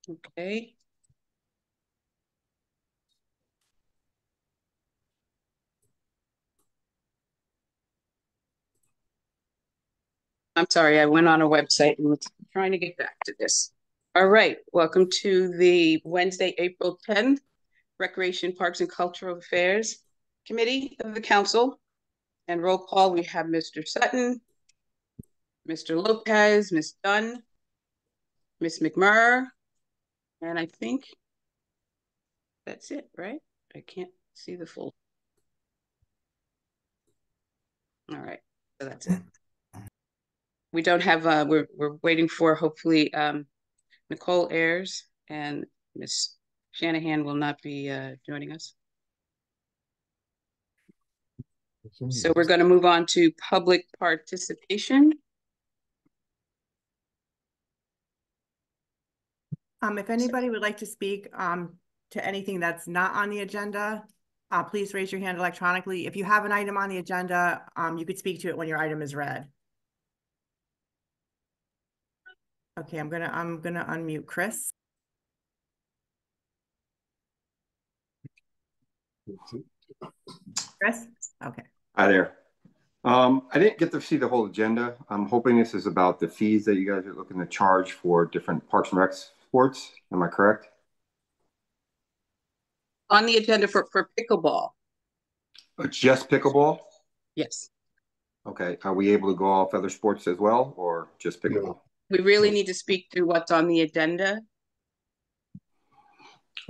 Okay. I'm sorry, I went on a website and was trying to get back to this. All right, welcome to the Wednesday, April 10th, Recreation, Parks and Cultural Affairs Committee of the Council. And roll call, we have Mr. Sutton, Mr. Lopez, Ms. Dunn, Ms. McMurray, and I think that's it, right? I can't see the full. All right, so that's it. We don't have, we're waiting for hopefully Nicole Ayers, and Ms. Shanahan will not be joining us. So we're going to move on to public participation. If anybody would like to speak to anything that's not on the agenda, please raise your hand electronically. If you have an item on the agenda, you could speak to it when your item is read. Okay, I'm gonna unmute Chris. Chris? Okay. Hi there. I didn't get to see the whole agenda. I'm hoping this is about the fees that you guys are looking to charge for different Parks and Rec sports. Am I correct? On the agenda for pickleball. Just pickleball? Yes. Okay. Are we able to go off other sports as well, or just pickleball? We really need to speak to what's on the agenda.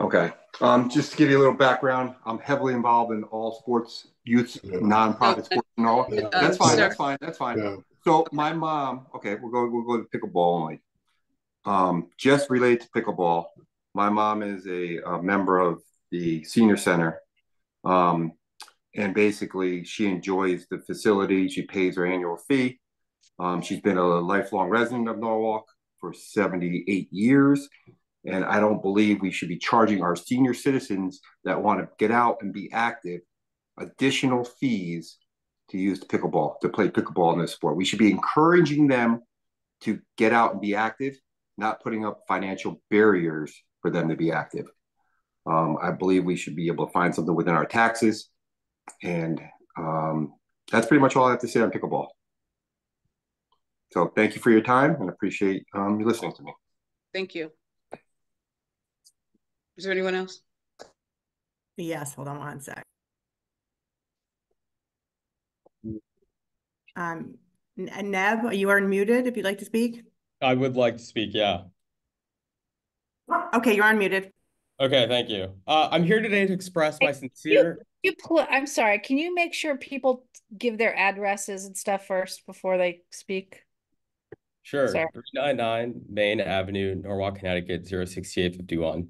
Okay. Just to give you a little background, I'm heavily involved in all sports, youth, nonprofit sports, and all. That's fine. That's fine. That's fine. Yeah. So my mom. Okay, we'll go to pickleball only. Just related to pickleball, my mom is a member of the senior center, and basically she enjoys the facility. She pays her annual fee. She's been a lifelong resident of Norwalk for 78 years. And I don't believe we should be charging our senior citizens that want to get out and be active additional fees to use the pickleball, to play pickleball in this sport. We should be encouraging them to get out and be active, not putting up financial barriers for them to be active. I believe we should be able to find something within our taxes. And that's pretty much all I have to say on pickleball. So thank you for your time and appreciate you listening to me. Thank you. Is there anyone else? Yes, hold on one sec. Neb, you are unmuted if you'd like to speak. I would like to speak, yeah. Okay, you're unmuted. Okay, thank you. I'm here today to express my sincere... I'm sorry, can you make sure people give their addresses and stuff first before they speak? Sure. Sorry. 399 Main Avenue, Norwalk, Connecticut, 06851.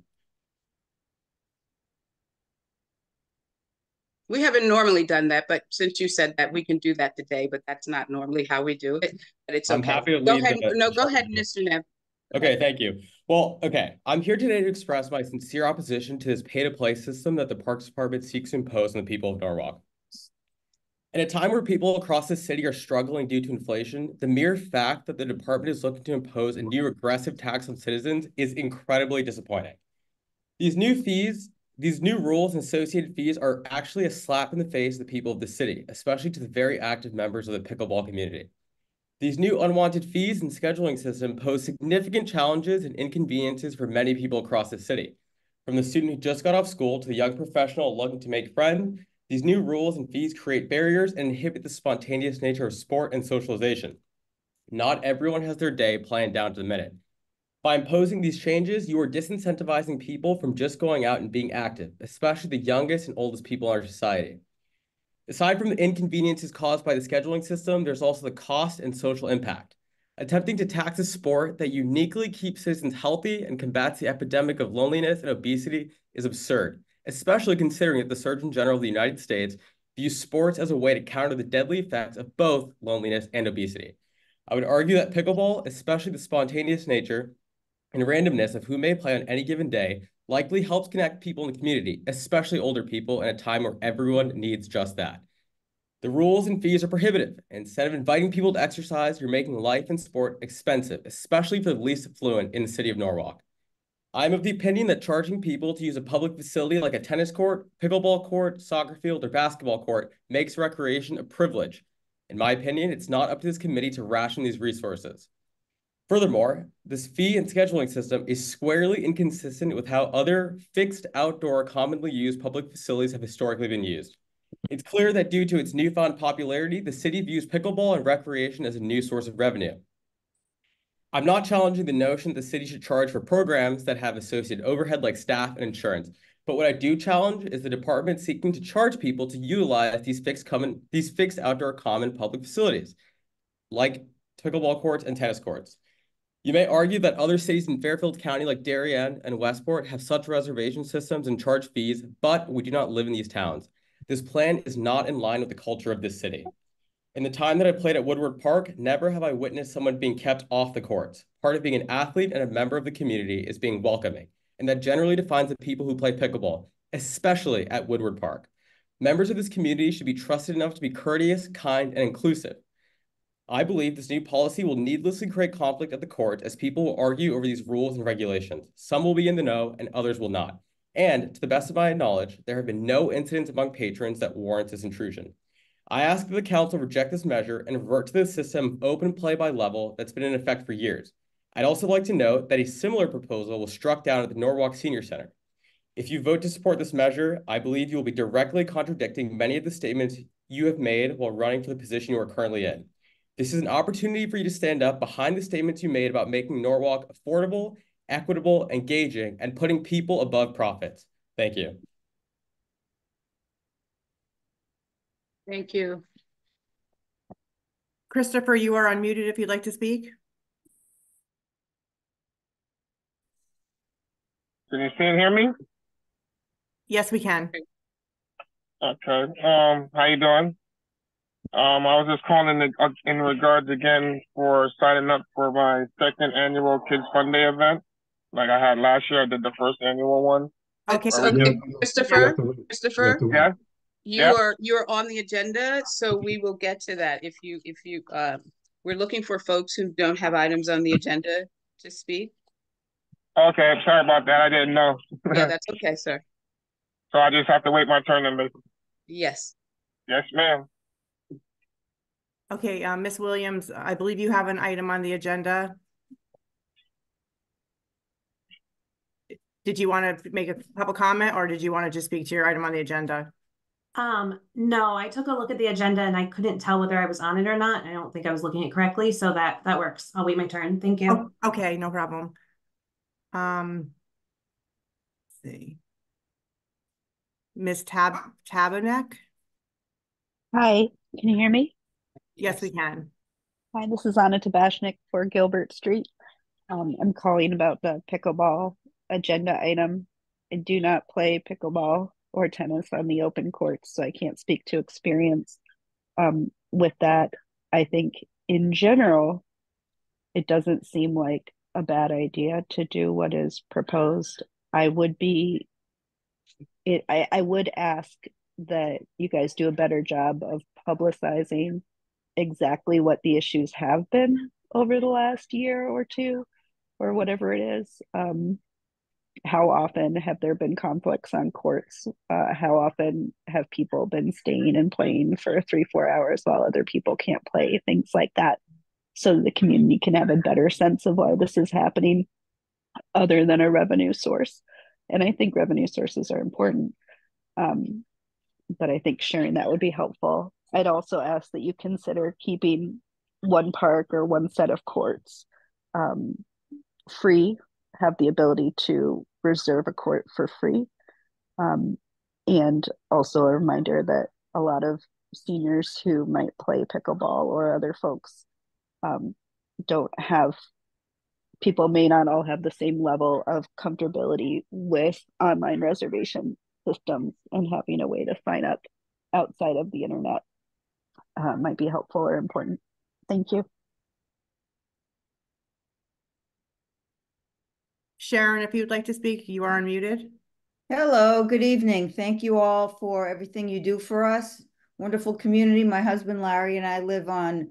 We haven't normally done that, but since you said that, we can do that today, but that's not normally how we do it, but it's okay. I'm happy to go leave ahead. No, go ahead, Mr. Neb. Okay, thank you. Well, okay, I'm here today to express my sincere opposition to this pay-to-play system that the Parks Department seeks to impose on the people of Norwalk. In a time where people across the city are struggling due to inflation, the mere fact that the department is looking to impose a new regressive tax on citizens is incredibly disappointing. These new rules and associated fees are actually a slap in the face of the people of the city, especially to the very active members of the pickleball community. These new unwanted fees and scheduling system pose significant challenges and inconveniences for many people across the city. From the student who just got off school to the young professional looking to make friends, these new rules and fees create barriers and inhibit the spontaneous nature of sport and socialization. Not everyone has their day planned down to the minute. By imposing these changes, you are disincentivizing people from just going out and being active, especially the youngest and oldest people in our society. Aside from the inconveniences caused by the scheduling system, there's also the cost and social impact. Attempting to tax a sport that uniquely keeps citizens healthy and combats the epidemic of loneliness and obesity is absurd, especially considering that the Surgeon General of the United States views sports as a way to counter the deadly effects of both loneliness and obesity. I would argue that pickleball, especially the spontaneous nature and randomness of who may play on any given day, likely helps connect people in the community, especially older people, in a time where everyone needs just that. The rules and fees are prohibitive. Instead of inviting people to exercise, you're making life and sport expensive, especially for the least affluent in the city of Norwalk. I'm of the opinion that charging people to use a public facility like a tennis court, pickleball court, soccer field, or basketball court makes recreation a privilege. In my opinion, it's not up to this committee to ration these resources. Furthermore, this fee and scheduling system is squarely inconsistent with how other fixed outdoor commonly used public facilities have historically been used. It's clear that due to its newfound popularity, the city views pickleball and recreation as a new source of revenue. I'm not challenging the notion that the city should charge for programs that have associated overhead like staff and insurance, but what I do challenge is the department seeking to charge people to utilize these fixed outdoor common public facilities, like pickleball courts and tennis courts. You may argue that other cities in Fairfield County like Darien and Westport have such reservation systems and charge fees, but we do not live in these towns. This plan is not in line with the culture of this city. In the time that I played at Woodward Park, never have I witnessed someone being kept off the courts. Part of being an athlete and a member of the community is being welcoming, and that generally defines the people who play pickleball, especially at Woodward Park. Members of this community should be trusted enough to be courteous, kind, and inclusive. I believe this new policy will needlessly create conflict at the court as people will argue over these rules and regulations. Some will be in the know and others will not. And to the best of my knowledge, there have been no incidents among patrons that warrant this intrusion. I ask that the council reject this measure and revert to the system of open play by level that's been in effect for years. I'd also like to note that a similar proposal was struck down at the Norwalk Senior Center. If you vote to support this measure, I believe you will be directly contradicting many of the statements you have made while running for the position you are currently in. This is an opportunity for you to stand up behind the statements you made about making Norwalk affordable, equitable, engaging, and putting people above profits. Thank you. Thank you. Christopher, you are unmuted if you'd like to speak. Can you see and hear me? Yes, we can. Okay. How you doing? I was just calling in regards again for signing up for my second annual Kids Fun Day event. Like I had last year, I did the first annual one. Okay. Christopher, Yeah. you're on the agenda, so we will get to that. If you we're looking for folks who don't have items on the agenda to speak. Okay, sorry about that. I didn't know. Yeah, that's okay, sir. So I just have to wait my turn then, basically. Yes. Yes, ma'am. Okay, Ms. Williams, I believe you have an item on the agenda. Did you want to make a public comment or did you want to just speak to your item on the agenda? No, I took a look at the agenda and I couldn't tell whether I was on it or not. I don't think I was looking at it correctly, so that works. I'll wait my turn. Thank you. Oh, okay, no problem. Let's see. Ms. Tabanek? Hi, can you hear me? Yes, we can. Hi, this is Anna Tabashnik for Gilbert Street. I'm calling about the pickleball agenda item. I do not play pickleball or tennis on the open courts, so I can't speak to experience with that. I think in general, it doesn't seem like a bad idea to do what is proposed. I would ask that you guys do a better job of publicizing exactly what the issues have been over the last year or two, or whatever it is. How often have there been conflicts on courts? How often have people been staying and playing for 3-4 hours while other people can't play? Things like that, so the community can have a better sense of why this is happening, other than a revenue source. And I think revenue sources are important, but I think sharing that would be helpful. I'd also ask that you consider keeping one park or one set of courts free, have the ability to reserve a court for free. And also a reminder that a lot of seniors who might play pickleball or other folks people may not all have the same level of comfortability with online reservation systems, and having a way to sign up outside of the internet might be helpful or important. Thank you. Sharon, if you'd like to speak, you are unmuted. Hello, good evening. Thank you all for everything you do for us. Wonderful community. My husband Larry and I live on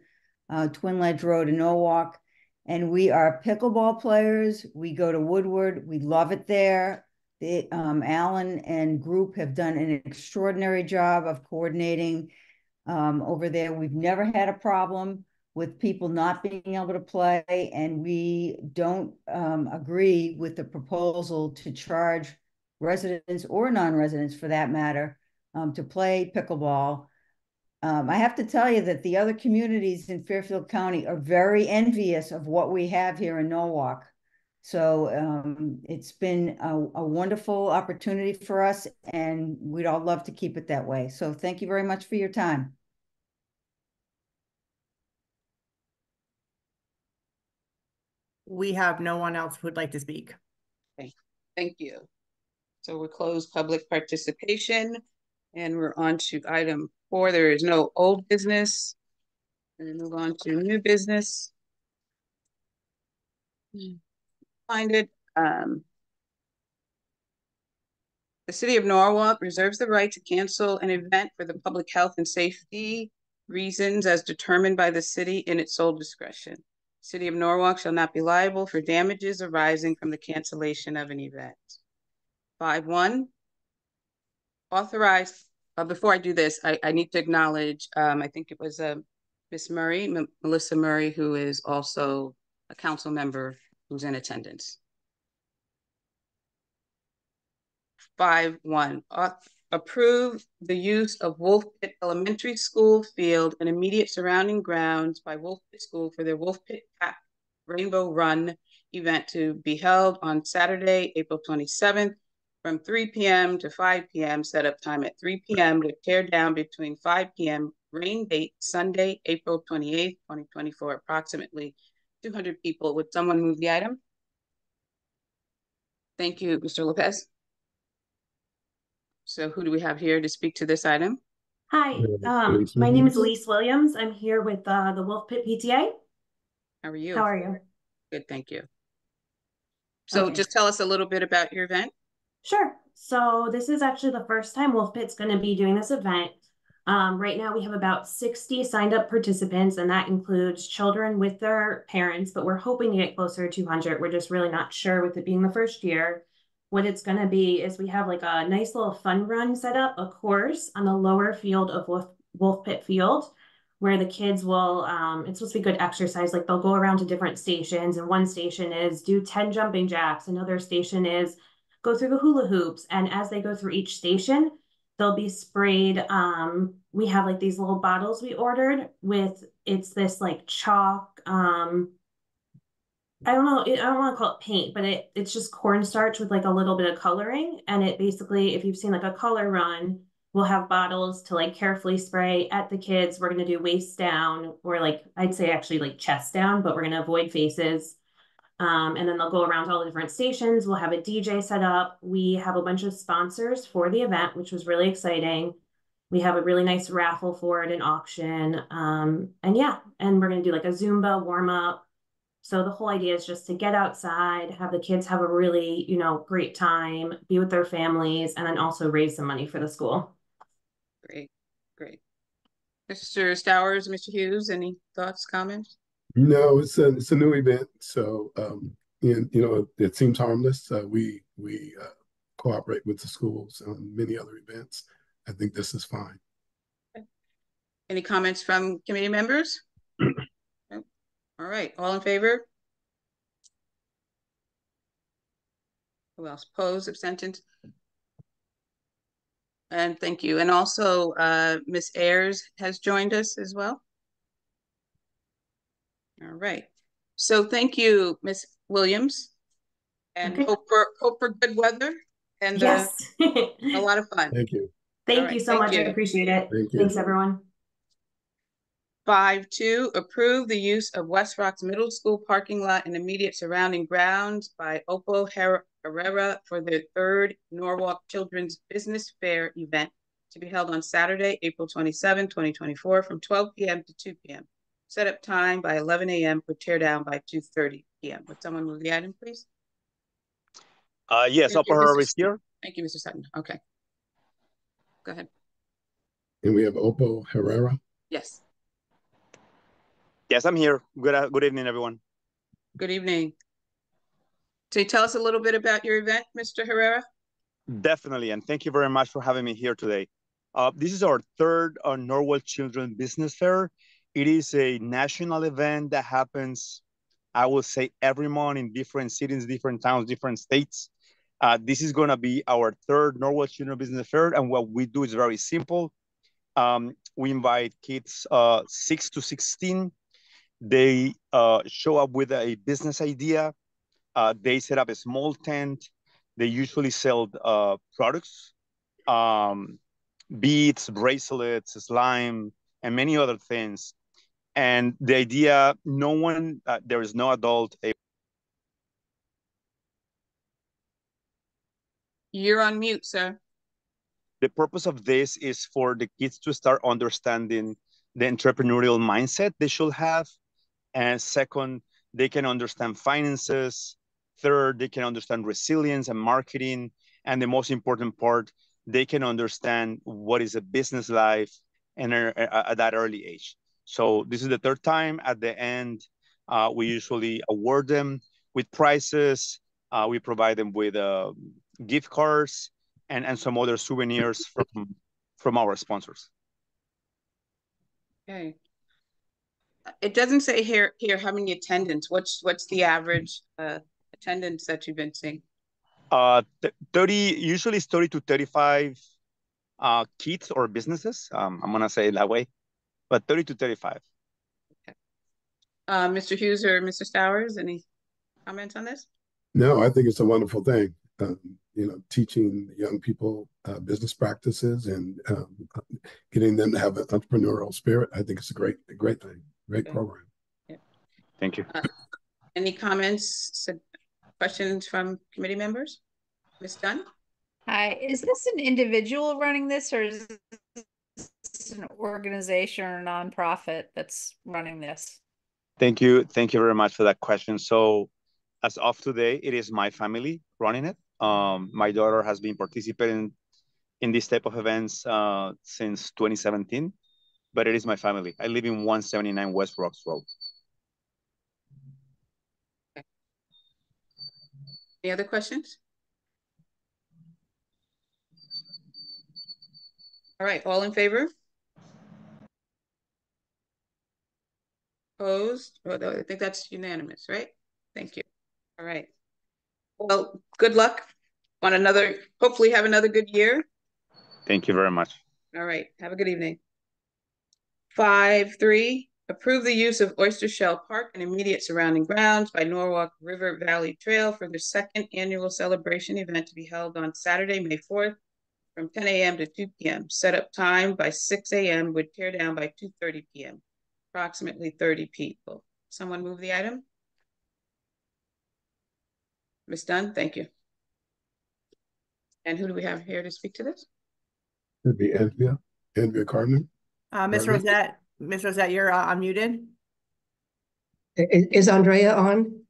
Twin Ledge Road in Norwalk. And we are pickleball players. We go to Woodward. We love it there. Alan and group have done an extraordinary job of coordinating over there. We've never had a problem with people not being able to play, and we don't agree with the proposal to charge residents or non-residents, for that matter, to play pickleball. I have to tell you that the other communities in Fairfield County are very envious of what we have here in Norwalk. So it's been a wonderful opportunity for us, and we'd all love to keep it that way. So thank you very much for your time. We have no one else who would like to speak. Okay, thank you. So we'll close public participation, and we're on to item 4. There is no old business. And move on to new business. Find it. The City of Norwalk reserves the right to cancel an event for the public health and safety reasons as determined by the city in its sole discretion. City of Norwalk shall not be liable for damages arising from the cancellation of an event. 5.1. Authorized. Before I do this, I need to acknowledge, I think it was Miss Murray, Melissa Murray, who is also a council member who's in attendance. 5.1. Approve the use of Wolf Pit Elementary School field and immediate surrounding grounds by Wolf Pit School for their Wolf Pit Pack Rainbow Run event to be held on Saturday, April 27th from 3 p.m. to 5 p.m. Setup time at 3 p.m. to tear down between 5 p.m. Rain date Sunday, April 28th, 2024. Approximately 200 people. Would someone move the item? Thank you, Mr. Lopez. So who do we have here to speak to this item? Hi, my name is Elise Williams. I'm here with the Wolf Pit PTA. How are you? How are you? Good, thank you. So just tell us a little bit about your event. Sure. So this is actually the first time Wolf Pit's going to be doing this event. Right now we have about 60 signed up participants, and that includes children with their parents, but we're hoping to get closer to 200. We're just really not sure with it being the first year. What it's going to be is we have like a nice little fun run set up, a course on the lower field of Wolf Pit Field, where the kids will, it's supposed to be good exercise. Like they'll go around to different stations, and one station is do 10 jumping jacks. Another station is go through the hula hoops. And as they go through each station, they'll be sprayed. We have like these little bottles we ordered with, it's this like chalk, I don't know, I don't want to call it paint, but it's just cornstarch with like a little bit of coloring. And it basically, if you've seen like a color run, we'll have bottles to like carefully spray at the kids. We're going to do waist down, or like, I'd say actually like chest down, but we're going to avoid faces. And then they'll go around all the different stations. We'll have a DJ set up. We have a bunch of sponsors for the event, which was really exciting. We have a really nice raffle for it, an auction. And yeah, and we're going to do like a Zumba warm up. So the whole idea is just to get outside, have the kids have a really, great time, be with their families, and then also raise some money for the school. Great, great. Mr. Stowers, Mr. Hughes, any thoughts, comments? No, it's a new event, so it seems harmless. We cooperate with the schools on many other events. I think this is fine. Okay. Any comments from committee members? All right, all in favor? Who else? Opposed, abstentions? And thank you. And also, Ms. Ayers has joined us as well. All right. So thank you, Ms. Williams, and hope for good weather and yes. A lot of fun. Thank you. Thank you so much. I appreciate it. Thanks, everyone. 5.2, approve the use of West Rocks Middle School parking lot and immediate surrounding grounds by Oppo Herrera for the 3rd Norwalk Children's Business Fair event to be held on Saturday, April 27, 2024 from 12 p.m. to 2 p.m. Setup time by 11 a.m. for tear down by 2:30 p.m. Would someone move the item, please? Yes, Oppo Herrera is here. Thank you, Mr. Sutton. Okay. Go ahead. And we have Oppo Herrera. Yes. Yes, I'm here. Good evening, everyone. Good evening. So you tell us a little bit about your event, Mr. Herrera? Definitely, and thank you very much for having me here today. This is our third Norwalk Children Business Fair. It is a national event that happens, I will say, every month in different cities, different towns, different states. This is going to be our third Norwalk Children Business Fair, and what we do is very simple. We invite kids 6 to 16. They show up with a business idea. They set up a small tent. They usually sell products, beads, bracelets, slime, and many other things. And the idea, there is no adult. You're on mute, sir. The purpose of this is for the kids to start understanding the entrepreneurial mindset they should have. And second, they can understand finances. Third, they can understand resilience and marketing. And the most important part, they can understand what is a business life and at that early age. So this is the third time. At the end, we usually award them with prizes. We provide them with gift cards and some other souvenirs from our sponsors. Okay. It doesn't say here how many attendants. What's the average attendance that you've been seeing? 30, usually it's 30 to 35 kids or businesses. I'm gonna say it that way, but 30 to 35. Okay. Mr. Hughes or Mr. Stowers, any comments on this? No, I think it's a wonderful thing. Teaching young people business practices and getting them to have an entrepreneurial spirit. I think it's a great thing. Great program. Yeah. Thank you. Any comments, questions from committee members? Ms. Dunn? Hi, is this an individual running this, or is this an organization or a nonprofit that's running this? Thank you. Thank you very much for that question. So as of today, it is my family running it. My daughter has been participating in this type of events since 2017, but it is my family. I live in 179 West Rocks Road. Okay. Any other questions? All right, all in favor? Opposed? Oh, I think that's unanimous, right? Thank you. All right. Well, good luck on hopefully have another good year. Thank you very much. All right, have a good evening. 5.3, approve the use of Oyster Shell Park and immediate surrounding grounds by Norwalk River Valley Trail for the second annual celebration event to be held on Saturday, May 4th from 10 a.m. to 2 p.m. Set up time by 6 a.m. with tear down by 2:30 p.m. Approximately 30 people. Someone move the item? Ms. Dunn, thank you. And who do we have here to speak to this? It'd be Andrea Cardinal. Ms. Rosette, you're unmuted. Is Andrea on?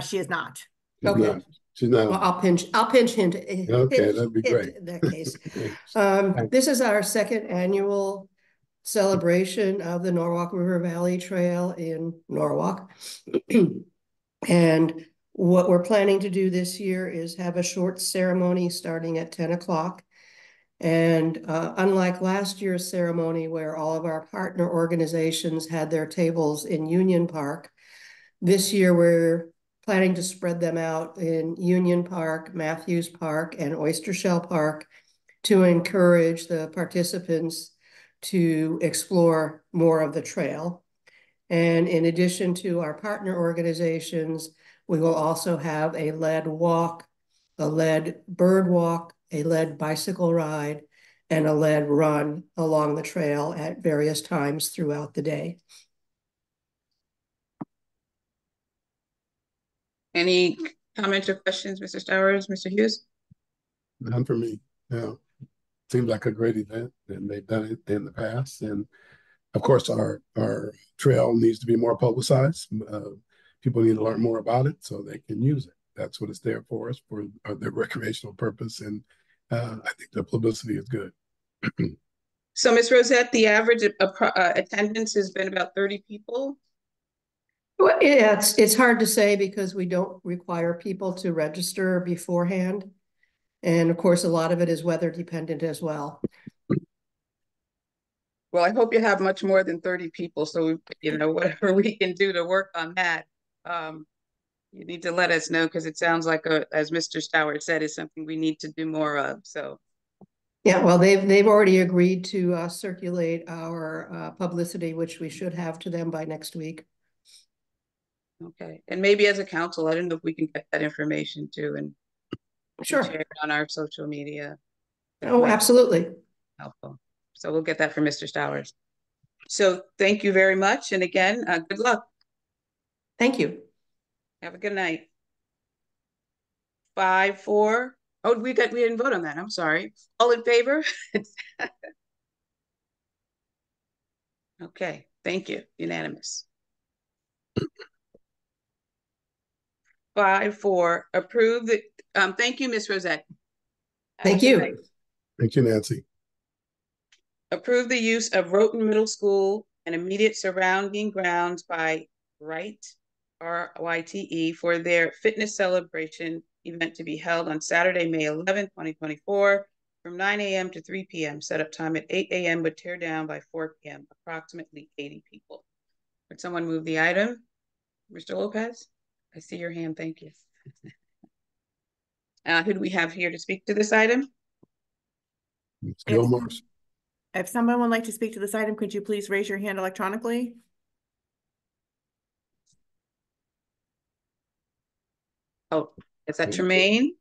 She is not. Okay. She's not. Well, I'll pinch hint. Okay, that'd be great. In that case. This is our second annual celebration of the Norwalk River Valley Trail in Norwalk. And what we're planning to do this year is have a short ceremony starting at 10 o'clock. And unlike last year's ceremony where all of our partner organizations had their tables in Union Park, this year we're planning to spread them out in Union Park, Matthews Park, and Oyster Shell Park to encourage the participants to explore more of the trail. And in addition to our partner organizations, we will also have a lead walk, a lead bird walk, a lead bicycle ride, and a lead run along the trail at various times throughout the day. Any comments or questions, Mr. Stowers, Mr. Hughes? None for me. No. Seems like a great event, and they've done it in the past. And of course, our trail needs to be more publicized. People need to learn more about it so they can use it. That's what it's there for us, for the recreational purpose. And I think the publicity is good. So, Ms. Rosette, the average attendance has been about 30 people? Well, It's hard to say because we don't require people to register beforehand. And of course, a lot of it is weather dependent as well. Well, I hope you have much more than 30 people. So, you know, whatever we can do to work on that, you need to let us know, because it sounds like, as Mr. Stowers said, is something we need to do more of. So, yeah, well, they've already agreed to circulate our publicity, which we should have to them by next week. Okay, and maybe as a council, I don't know if we can get that information too, and sure, share it on our social media. Oh, absolutely. Helpful. So we'll get that from Mr. Stowers. So thank you very much, and again, good luck. Thank you. Have a good night. 5-4. Oh, we didn't vote on that. I'm sorry. All in favor? Okay, thank you. Unanimous. 5-4. Approve the. Thank you, Ms. Rosette. Thank you. Thank you, Nancy. Approve the use of Rhoton Middle School and immediate surrounding grounds by RYTE, RYTE, for their fitness celebration event to be held on Saturday, May 11, 2024, from 9 a.m. to 3 p.m. Setup time at 8 a.m. but tear down by 4 p.m. Approximately 80 people. Would someone move the item? Mr. Lopez? I see your hand. Thank you. Who do we have here to speak to this item? Ms. Gilmore. If someone would like to speak to this item, could you please raise your hand electronically? Oh, is that Tremaine?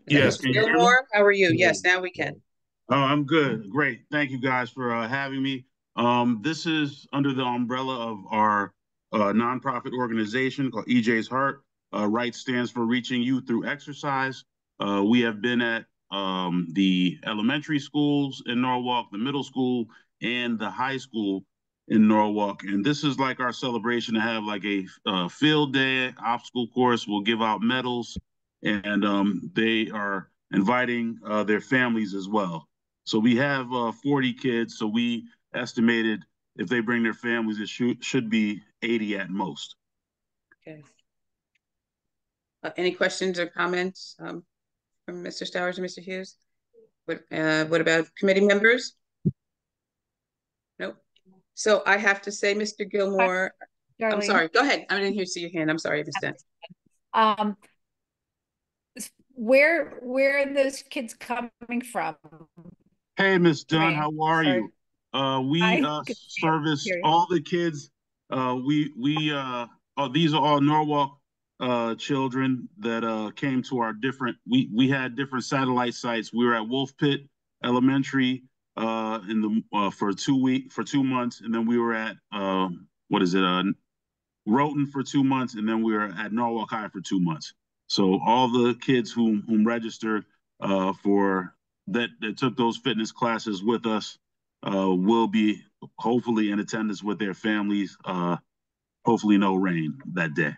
Yes. Mr. Gilmore, how are you? Yes, now we can. Oh, I'm good. Great. Thank you guys for having me. This is under the umbrella of our nonprofit organization called EJ's Heart. RYTE stands for Reaching Youth Through Exercise. We have been at the elementary schools in Norwalk, the middle school, and the high school in Norwalk. And this is like our celebration to have like a field day, obstacle course. We'll give out medals, and they are inviting their families as well. So we have 40 kids. So we estimated if they bring their families, it should be 80 at most. Okay. Any questions or comments from Mr. Stowers and Mr. Hughes? What about committee members? Nope. So I have to say, Mr. Gilmore, Darlene. I'm sorry. Go ahead. I didn't see your hand. I'm sorry, Ms. Dent. Where are those kids coming from? Hey, Miss Dunn, how are you? We service all the kids. These are all Norwalk children that came to our different. We had different satellite sites. We were at Wolf Pit Elementary for 2 months, and then we were at Rhoton for 2 months, and then we were at Norwalk High for 2 months. So all the kids whom registered for that took those fitness classes with us will be hopefully in attendance with their families. Hopefully no rain that day.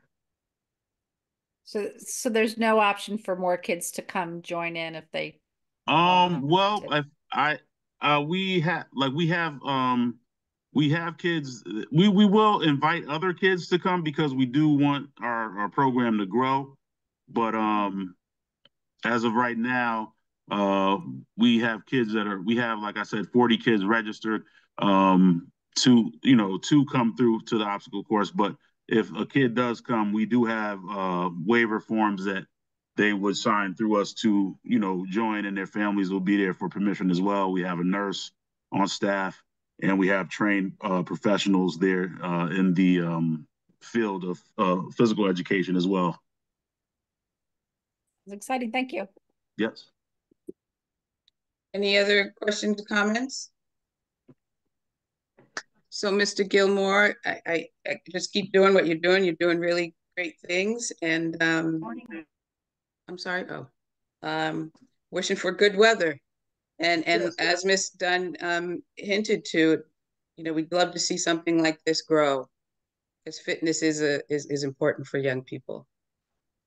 So there's no option for more kids to come join in if they. Well, we have kids. We will invite other kids to come because we do want our program to grow. But as of right now, we have kids we have, like I said, 40 kids registered to come through to the obstacle course. But if a kid does come, we do have waiver forms that they would sign through us to, join, and their families will be there for permission as well. We have a nurse on staff, and we have trained professionals there in the field of physical education as well. It's exciting. Thank you. Yes. Any other questions or comments? So, Mr. Gilmore, I just keep doing what you're doing. You're doing really great things. And I'm sorry. Wishing for good weather. And as Ms. Dunn hinted to, we'd love to see something like this grow, because fitness is important for young people,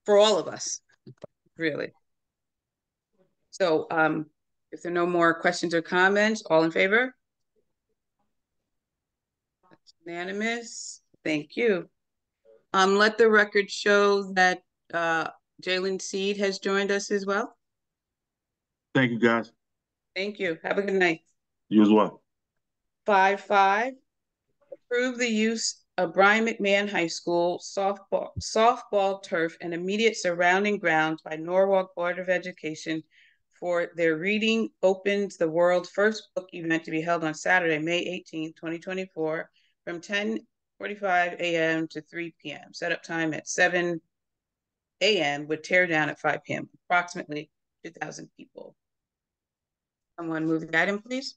for all of us, really. So if there are no more questions or comments, all in favor? That's unanimous. Thank you. Let the record show that Jalen Seed has joined us as well. Thank you, guys. Thank you. Have a good night. You as well. 5-5, approve the use of Brian McMahon High School softball turf and immediate surrounding grounds by Norwalk Board of Education for their Reading Opens the World's First Book event to be held on Saturday, May 18th, 2024, from 10:45 a.m. to 3 p.m. Setup time at 7 a.m. with tear down at 5 p.m. Approximately 2,000 people. Someone move the item, please.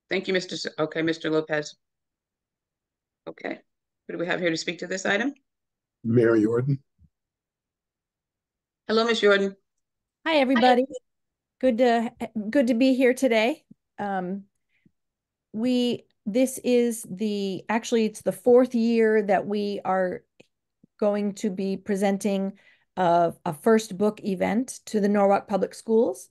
Thank you, Mr. Lopez. Okay, who do we have here to speak to this item? Mary Jordan. Hello, Ms. Jordan. Hi, everybody. Good to be here today. This is it's the fourth year that we are going to be presenting a first book event to the Norwalk Public Schools.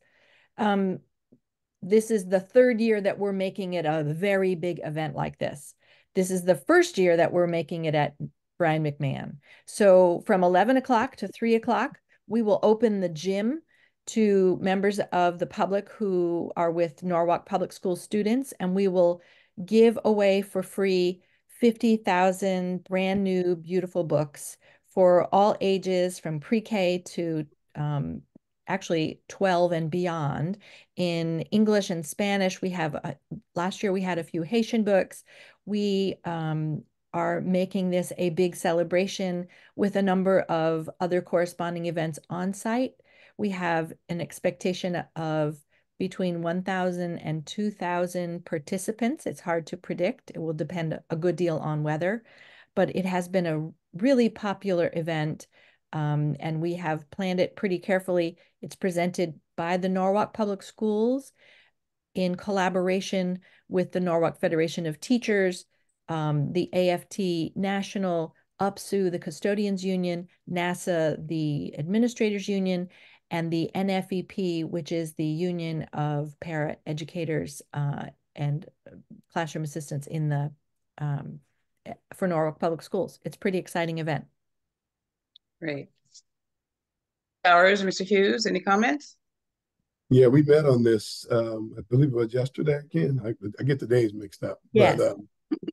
This is the third year that we're making it a very big event like this. This is the first year that we're making it at Brian McMahon. So from 11 o'clock to 3 o'clock, we will open the gym to members of the public who are with Norwalk Public School students, and we will give away for free 50,000 brand new, beautiful books for all ages from pre-K to actually 12 and beyond. In English and Spanish, we have, last year we had a few Haitian books. We are making this a big celebration with a number of other corresponding events on site. We have an expectation of between 1,000 and 2,000 participants. It's hard to predict. It will depend a good deal on weather, but it has been a really popular event. And we have planned it pretty carefully. It's presented by the Norwalk Public Schools in collaboration with the Norwalk Federation of Teachers, the AFT National, UPSU, the Custodians Union, NASA, the Administrators Union, and the NFEP, which is the Union of Para-Educators and Classroom Assistants in the for Norwalk Public Schools. It's a pretty exciting event. Great. Bowers, Mr. Hughes, any comments? Yeah, we met on this, I believe it was yesterday again. I get the days mixed up. Yes. But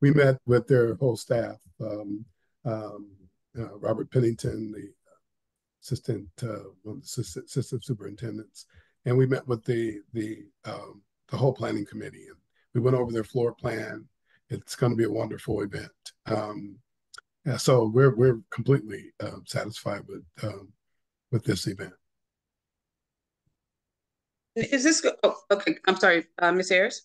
we met with their whole staff, Robert Pennington, the assistant, one of the assistant superintendents, and we met with the whole planning committee, and we went over their floor plan. It's going to be a wonderful event. Yeah, so we're completely satisfied with this event. Is this, oh, okay, I'm sorry, Ms. Ayers?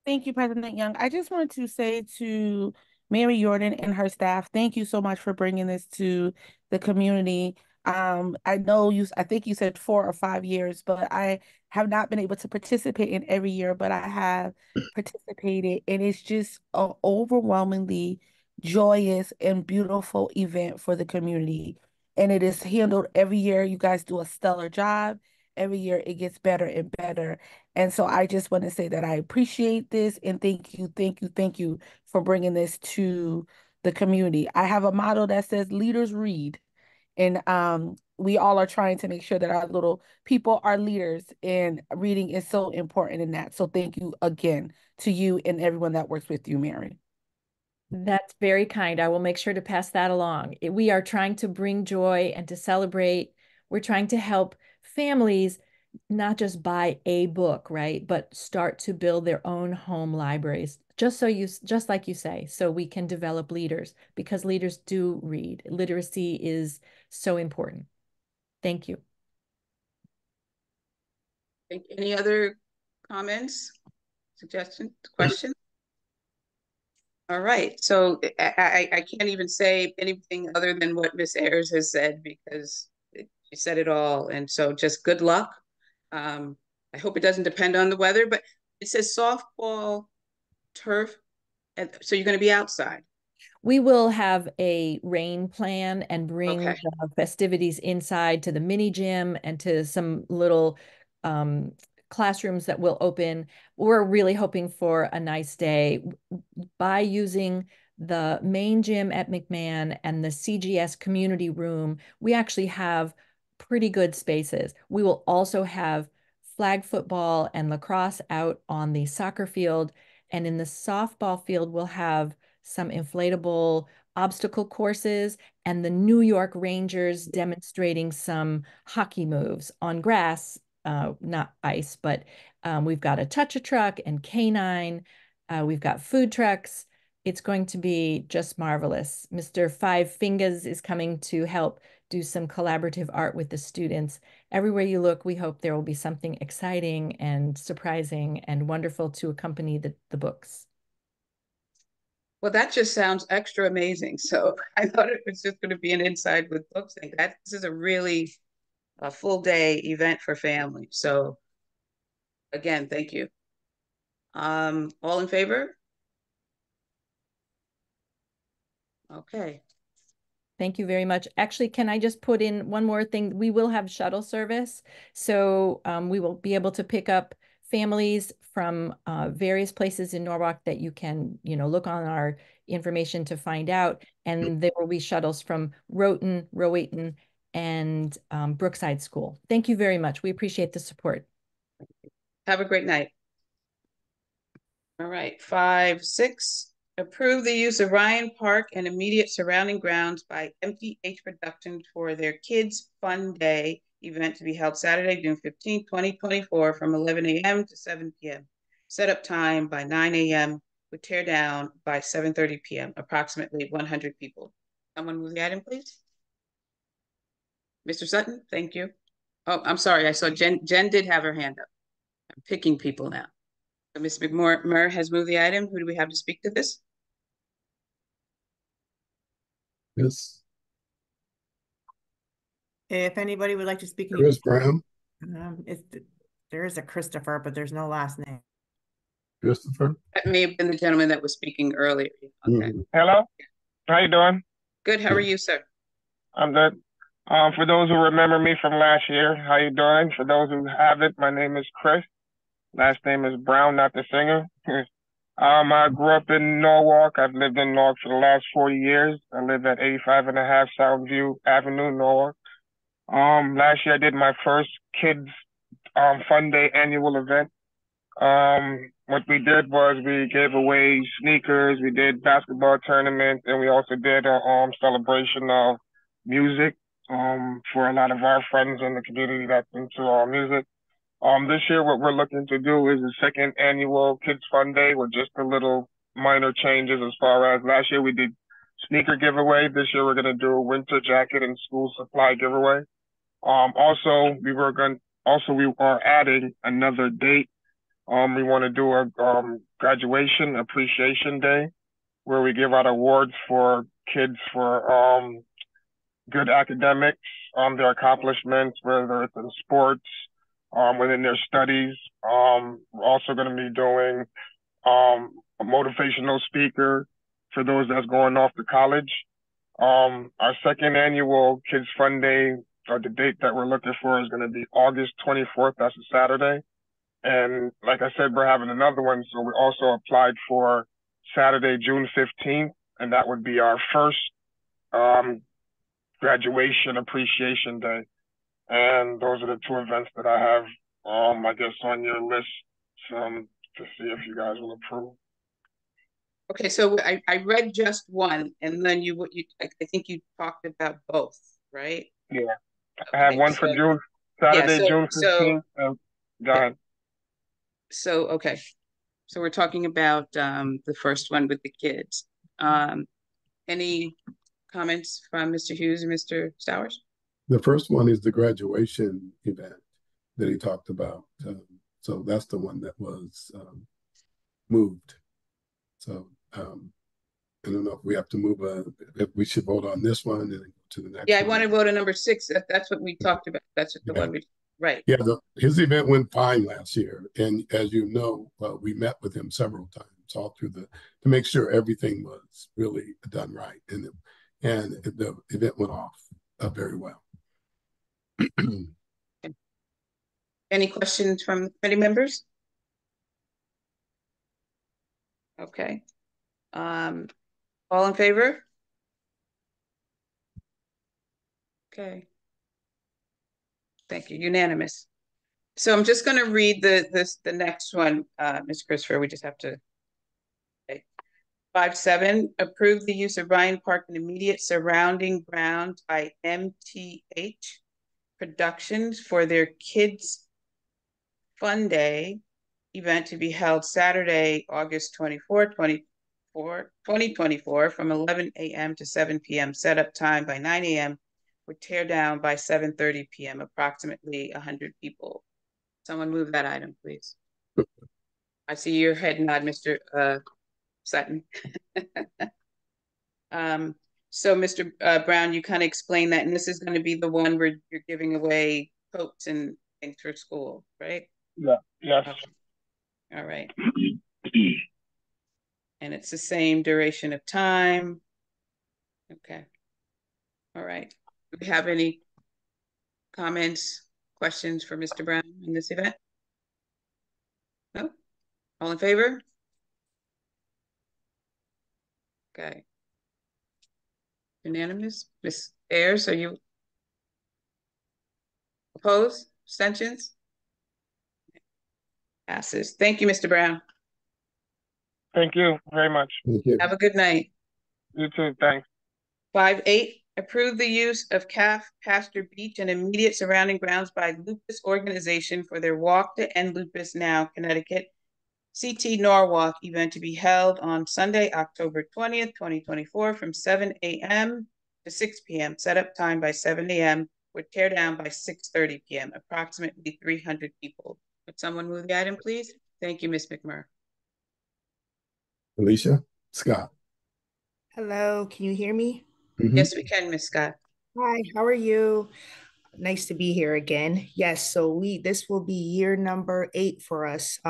Thank you, President Young. I just wanted to say to Mary Jordan and her staff, thank you so much for bringing this to the community. I know I think you said 4 or 5 years, but I have not been able to participate in every year, but I have participated, and it's just an overwhelmingly joyous and beautiful event for the community. And it is handled every year. You guys do a stellar job. Every year it gets better and better. And so I just want to say that I appreciate this and thank you for bringing this to the community. I have a motto that says leaders read. And we all are trying to make sure that our little people are leaders, and reading is so important in that. So thank you again to you and everyone that works with you, Mary. That's very kind. I will make sure to pass that along. We are trying to bring joy and to celebrate. We're trying to help families not just buy a book, right, but start to build their own home libraries, just like you say, so we can develop leaders, because leaders do read. Literacy is so important. Thank you. Any other comments, suggestions, questions? All right, so I can't even say anything other than what Ms. Ayers has said, because she said it all. And so just good luck. I hope it doesn't depend on the weather, but it says softball, turf, and so you're going to be outside. We will have a rain plan and bring the festivities inside to the mini gym and to some little classrooms that will open. We're really hoping for a nice day. By using the main gym at McMahon and the CGS community room, we actually have pretty good spaces. We will also have flag football and lacrosse out on the soccer field. And in the softball field, we'll have some inflatable obstacle courses and the New York Rangers demonstrating some hockey moves on grass, not ice, but we've got a touch-a-truck and canine. We've got food trucks. It's going to be just marvelous. Mr. Five Fingers is coming to help do some collaborative art with the students. Everywhere you look, we hope there will be something exciting and surprising and wonderful to accompany the books. Well, that just sounds extra amazing. So I thought it was just going to be an Inside with Books thing. This is a full day event for families. So again, thank you. All in favor? Okay. Thank you very much. Actually, can I just put in one more thing? We will have shuttle service. So we will be able to pick up families from various places in Norwalk that you can, look on our information to find out. And there will be shuttles from Rowton, Rowayton, and Brookside School. Thank you very much. We appreciate the support. Have a great night. All right, 5-6. Approve the use of Ryan Park and immediate surrounding grounds by MTH Productions for their Kids Fun Day event to be held Saturday, June 15, 2024 from 11 a.m. to 7 p.m. Setup time by 9 a.m. with tear down by 7:30 p.m. Approximately 100 people. Someone move the item, please. Mr. Sutton, thank you. Oh, I'm sorry. I saw Jen did have her hand up. I'm picking people now. So Ms. McMurray has moved the item. Who do we have to speak to this? Yes. If anybody would like to speak. Chris Brown. There is a Christopher, but there's no last name. Christopher? That may have been the gentleman that was speaking earlier. Okay. Hello? How you doing? Good. How are you, sir? I'm good. For those who remember me from last year, how you doing? For those who haven't, my name is Chris. Last name is Brown, not the singer. I grew up in Norwalk. I've lived in Norwalk for the last 40 years. I live at 85.5 Soundview Avenue, Norwalk. Last year I did my first Kids Fun Day annual event. What we did was we gave away sneakers, we did basketball tournaments, and we also did a celebration of music for a lot of our friends in the community that's into music. This year what we're looking to do is the second annual Kids Fun Day with just a little minor changes as far as last year we did sneaker giveaway. This year we're going to do a winter jacket and school supply giveaway. Also we are adding another date. We want to do a graduation appreciation day where we give out awards for kids for good academics, their accomplishments, whether it's in sports, within their studies. We're also going to be doing a motivational speaker for those that's going off to college. Our second annual Kids Fun Day, the date that we're looking for is going to be August 24th. That's a Saturday. And like I said, we're having another one. So we also applied for Saturday, June 15th, and that would be our first graduation appreciation day. And those are the two events that I have, I guess, on your list to see if you guys will approve. Okay, so I read just one, and then I think you talked about both, right? Yeah, I have one for June, Saturday, June 15th. Go ahead. So, okay. So we're talking about the first one with the kids. Any comments from Mr. Hughes and Mr. Stowers? The first one is the graduation event that he talked about. So that's the one that was moved. So I don't know if we have to move if we should vote on this one and then go to the next. Yeah, I want to vote on number 6. That's what we talked about. That's the one right. Yeah, his event went fine last year. And as you know, we met with him several times all through to make sure everything was really done right. And the event went off very well. Any questions from committee members? Okay. All in favor? Okay. Thank you. Unanimous. So I'm just going to read the next one, Ms. Christopher. We just have to. Okay. 5.7, approve the use of Ryan Park and immediate surrounding grounds by MTH Productions for their Kids Fun Day event to be held Saturday, August 24, 2024 from 11 a.m. to 7 p.m. Setup time by 9 a.m. with tear down by 7:30 p.m. Approximately 100 people. Someone move that item, please. I see your head nod, Mr. Sutton. So Mr. Brown, you kind of explained that, and this is going to be the one where you're giving away coats and things for school, right? Yeah. Yes. Okay. All right. And it's the same duration of time. Okay. All right. Do we have any comments, questions for Mr. Brown in this event? No? All in favor? Okay. Unanimous? Ms. Ayers, are you opposed? Abstentions? Passes. Thank you, Mr. Brown. Thank you very much. Thank you. Have a good night. You too. Thanks. 5.8, approve the use of Calf Pasture Beach and immediate surrounding grounds by Lupus Organization for their Walk to End Lupus Now, Connecticut CT Norwalk event to be held on Sunday, October 20th, 2024 from 7 a.m. to 6 p.m. Setup time by 7 a.m. with tear down by 6:30 p.m. Approximately 300 people. Would someone move the item, please? Thank you, Ms. McMurray. Alicia, Scott. Hello, can you hear me? Yes, we can, Ms. Scott. Hi, how are you? Nice to be here again. Yes, so this will be year number 8 for us.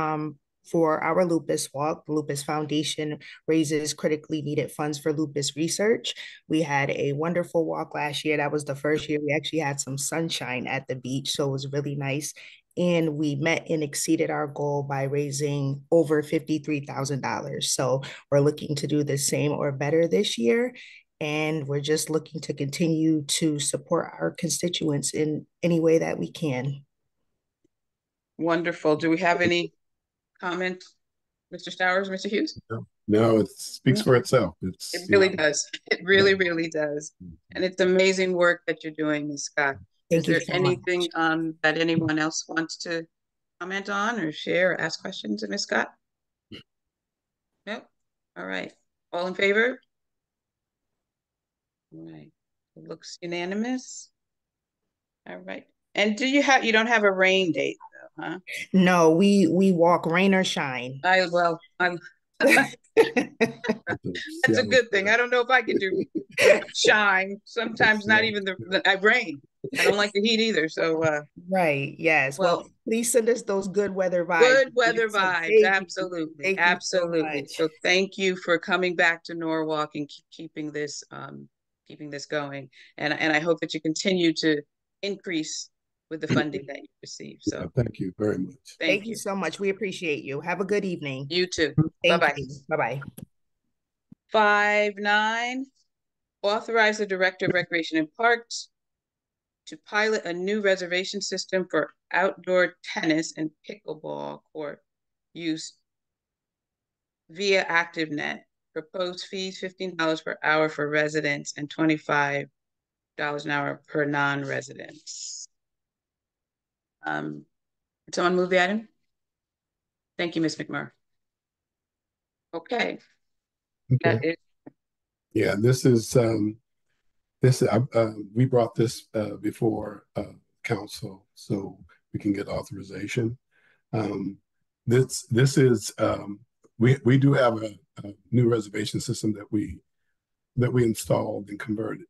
For our lupus walk. The Lupus Foundation raises critically needed funds for lupus research. We had a wonderful walk last year. That was the first year we actually had some sunshine at the beach, so it was really nice. And we met and exceeded our goal by raising over $53,000. So we're looking to do the same or better this year. And we're just looking to continue to support our constituents in any way that we can. Wonderful. Do we have any comment, Mr. Stowers, Mr. Hughes? No, it speaks for itself. It really does. It really, really does. And it's amazing work that you're doing, Ms. Scott. Is there anything that anyone else wants to comment on or share or ask questions of Ms. Scott? Nope. All right. All in favor? All right. It looks unanimous. All right. And you don't have a rain date though, huh? No, we walk rain or shine. That's a good thing. I don't know if I can do shine. Sometimes not even the rain. I don't like the heat either. So right. Yes. Well, please send us those good weather vibes. Good weather vibes. Absolutely. Absolutely. So thank you for coming back to Norwalk and keeping this going. And I hope that you continue to increase with the funding that you receive. So thank you very much. Thank you so much. We appreciate you. Have a good evening. You too. Bye-bye. Bye-bye. 5.9, authorize the Director of Recreation and Parks to pilot a new reservation system for outdoor tennis and pickleball court use via ActiveNet. Proposed fees, $15 per hour for residents and $25 an hour per non-residents. Someone move the item? Thank you, Ms. McMurray. Okay. Yeah, this is we brought this before council so we can get authorization. This is we do have a new reservation system that we installed and converted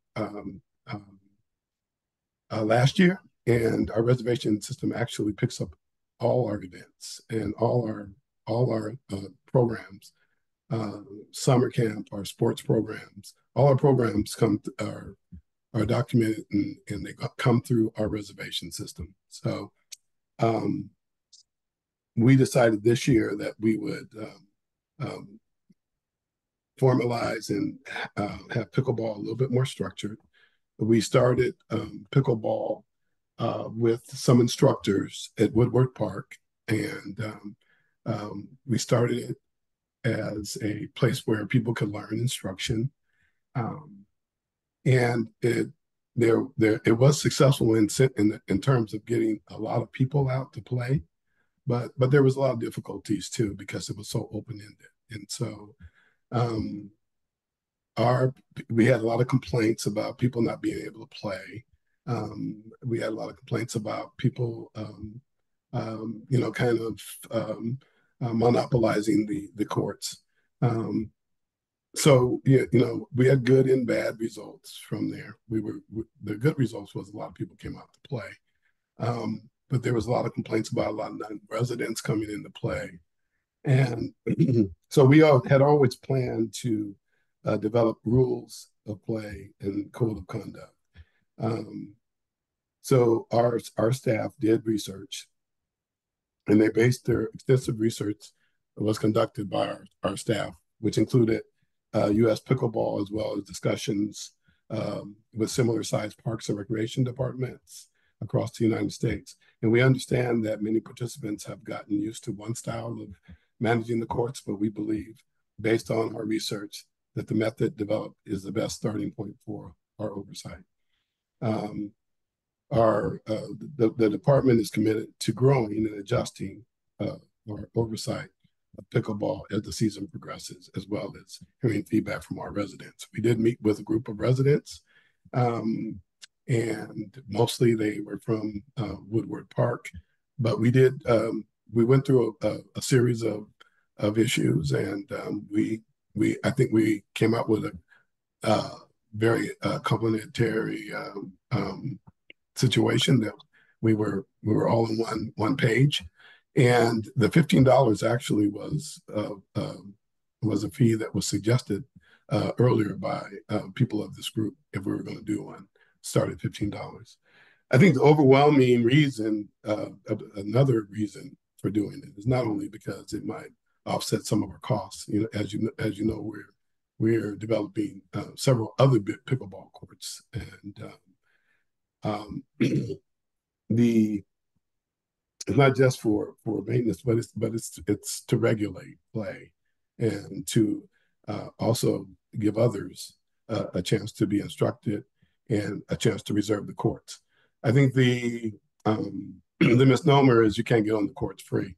last year, and our reservation system actually picks up all our events and all our programs. Summer camp, our sports programs, all our programs are documented and they come through our reservation system. So we decided this year that we would formalize and have pickleball a little bit more structured. We started pickleball with some instructors at Woodward Park, and we started it as a place where people could learn instruction, and it was successful in terms of getting a lot of people out to play, but there was a lot of difficulties too because it was so open-ended, and so we had a lot of complaints about people not being able to play. We had a lot of complaints about people, monopolizing the courts. So we had good and bad results from there. The good results was a lot of people came out to play, but there was a lot of complaints about a lot of non-residents coming into play, and so we had always planned to develop rules of play and code of conduct. So our staff did research, and they based their extensive research that was conducted by our staff, which included U.S. Pickleball, as well as discussions with similar sized parks and recreation departments across the United States. And we understand that many participants have gotten used to one style of managing the courts, but we believe, based on our research, that the method developed is the best starting point for our oversight. The department is committed to growing and adjusting our oversight of pickleball as the season progresses, as well as hearing feedback from our residents. We did meet with a group of residents, and mostly they were from Woodward Park, but we went through a series of issues, and I think we came up with a very complementary situation that we were all in one page, and the $15 actually was a fee that was suggested earlier by people of this group if we were going to do one. Start at $15. I think the overwhelming reason, another reason for doing it, is not only because it might offset some of our costs. As you know, we're developing several other pickleball courts, and it's not just for maintenance, but it's to regulate play and to also give others a chance to be instructed and a chance to reserve the courts. I think the misnomer is you can't get on the courts free.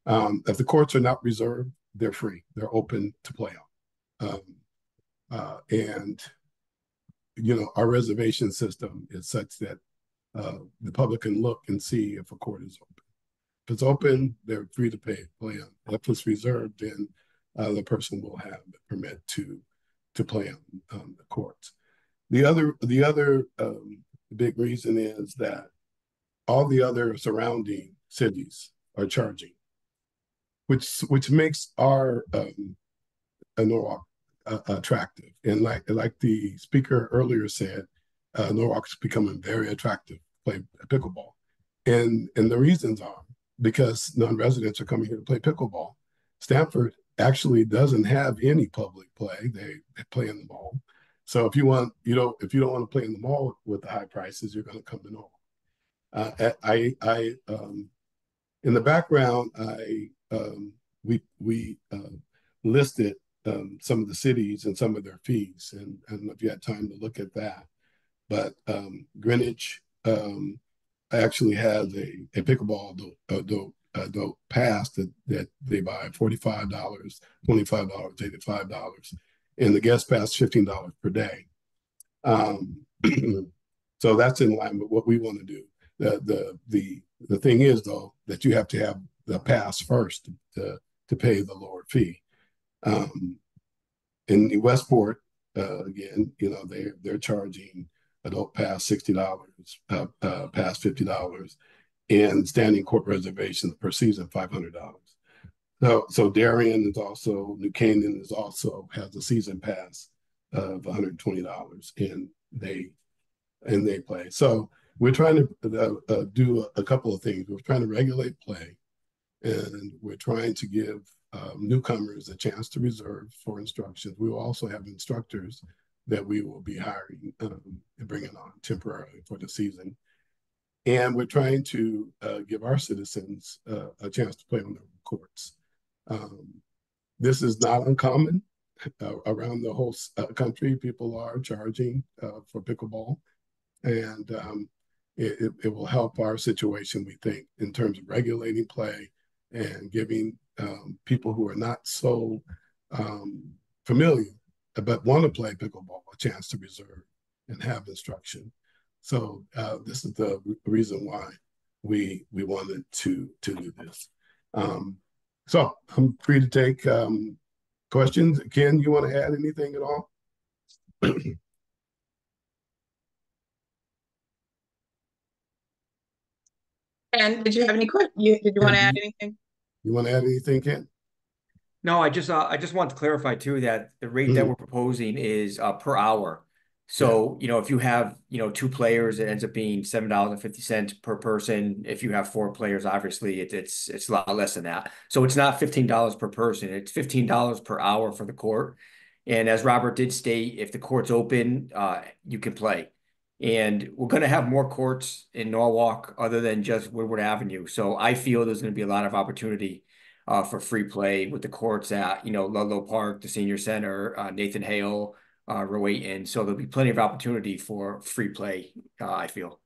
If the courts are not reserved, they're free. They're open to play on. And our reservation system is such that the public can look and see if a court is open. If it's open, they're free to play on. If it's reserved, then the person will have the permit to play on the courts. The other big reason is that all the other surrounding cities are charging, which makes our Norwalk attractive. And like the speaker earlier said, Norwalk's becoming very attractive to play pickleball. And the reasons are because non-residents are coming here to play pickleball. Stamford actually doesn't have any public play. They play in the mall. So if you don't want to play in the mall with the high prices, you're going to come to Norwalk. In the background, we listed some of the cities and some of their fees, and I don't know if you had time to look at that, but Greenwich actually has a pickleball adult pass that they buy $45, $25, $85, and the guest pass $15 per day. So that's in line with what we want to do. The thing is, though, that you have to have the pass first to pay the lower fee. In Westport, again, they're charging adult pass $60, pass $50, and standing court reservations per season $500. So Darien is also, New Canaan is also has a season pass of $120, and they play. So we're trying to do a couple of things. We're trying to regulate play, and we're trying to give newcomers a chance to reserve for instructions. We will also have instructors that we will be hiring and bringing on temporarily for the season. And we're trying to give our citizens a chance to play on their courts. This is not uncommon. Around the whole country, people are charging for pickleball. And it will help our situation, we think, in terms of regulating play and giving people who are not so familiar but want to play pickleball a chance to reserve and have instruction. So this is the reason why we wanted to do this. So I'm free to take questions. Ken, you want to add anything at all? And did you have any questions? Did you want to add anything? You want to add anything, Ken? No, I just want to clarify too that the rate that we're proposing is per hour. So, if you have, 2 players, it ends up being $7.50 per person. If you have 4 players, obviously it's a lot less than that. So it's not $15 per person. It's $15 per hour for the court. And as Robert did state, if the court's open, you can play. And we're going to have more courts in Norwalk other than just Woodward Avenue. So I feel there's going to be a lot of opportunity for free play with the courts at, Ludlow Park, the Senior Center, Nathan Hale, Rowayton. So there'll be plenty of opportunity for free play, I feel.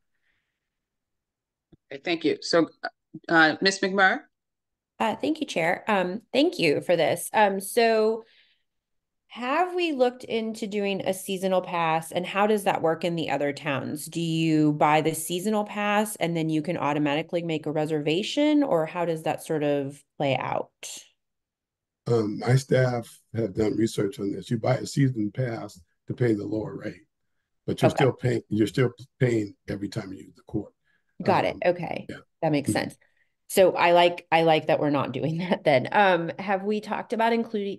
Okay, thank you. So, Ms. McMurray? Thank you, Chair. Thank you for this. So have we looked into doing a seasonal pass, and how does that work in the other towns? Do you buy the seasonal pass and then you can automatically make a reservation, or how does that sort of play out? My staff have done research on this. You buy a season pass to pay the lower rate, but you're still paying. You're still paying every time you use the court. Got it. Okay, yeah. That makes sense. So I like that we're not doing that then. Have we talked about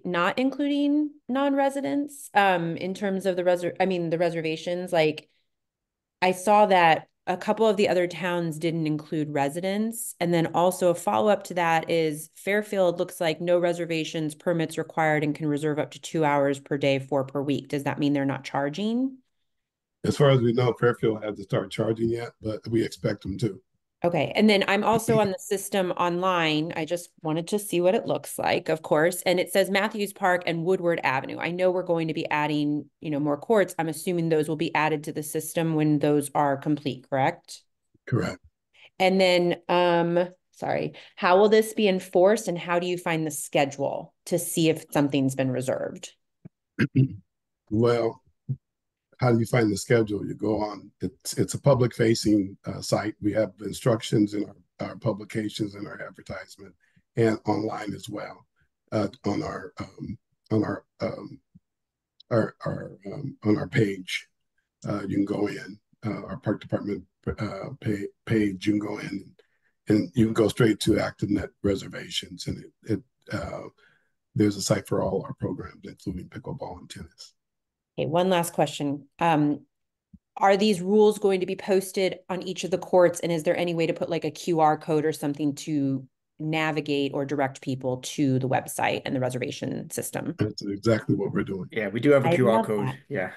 not including non-residents in terms of the reservations? Like, I saw that a couple of the other towns didn't include residents. And then also a follow-up to that is Fairfield looks like no reservations, permits required, and can reserve up to 2 hours per day, 4 per week. Does that mean they're not charging? As far as we know, Fairfield hasn't started charging yet, but we expect them to. Okay. And then I'm also on the system online. I just wanted to see what it looks like, of course. And it says Matthews Park and Woodward Avenue. I know we're going to be adding, more courts. I'm assuming those will be added to the system when those are complete, correct? Correct. And then, sorry, how will this be enforced, and how do you find the schedule to see if something's been reserved? Well, how do you find the schedule? You go on, it's a public facing site. We have instructions in our publications and our advertisement, and online as well on our page. You can go in our park department page. You can go in and you can go straight to ActiveNet reservations, and there's a site for all our programs, including pickleball and tennis. Okay, one last question. Are these rules going to be posted on each of the courts? And is there any way to put like a QR code or something to navigate or direct people to the website and the reservation system? That's exactly what we're doing. Yeah, we do have a QR code. That. Yeah.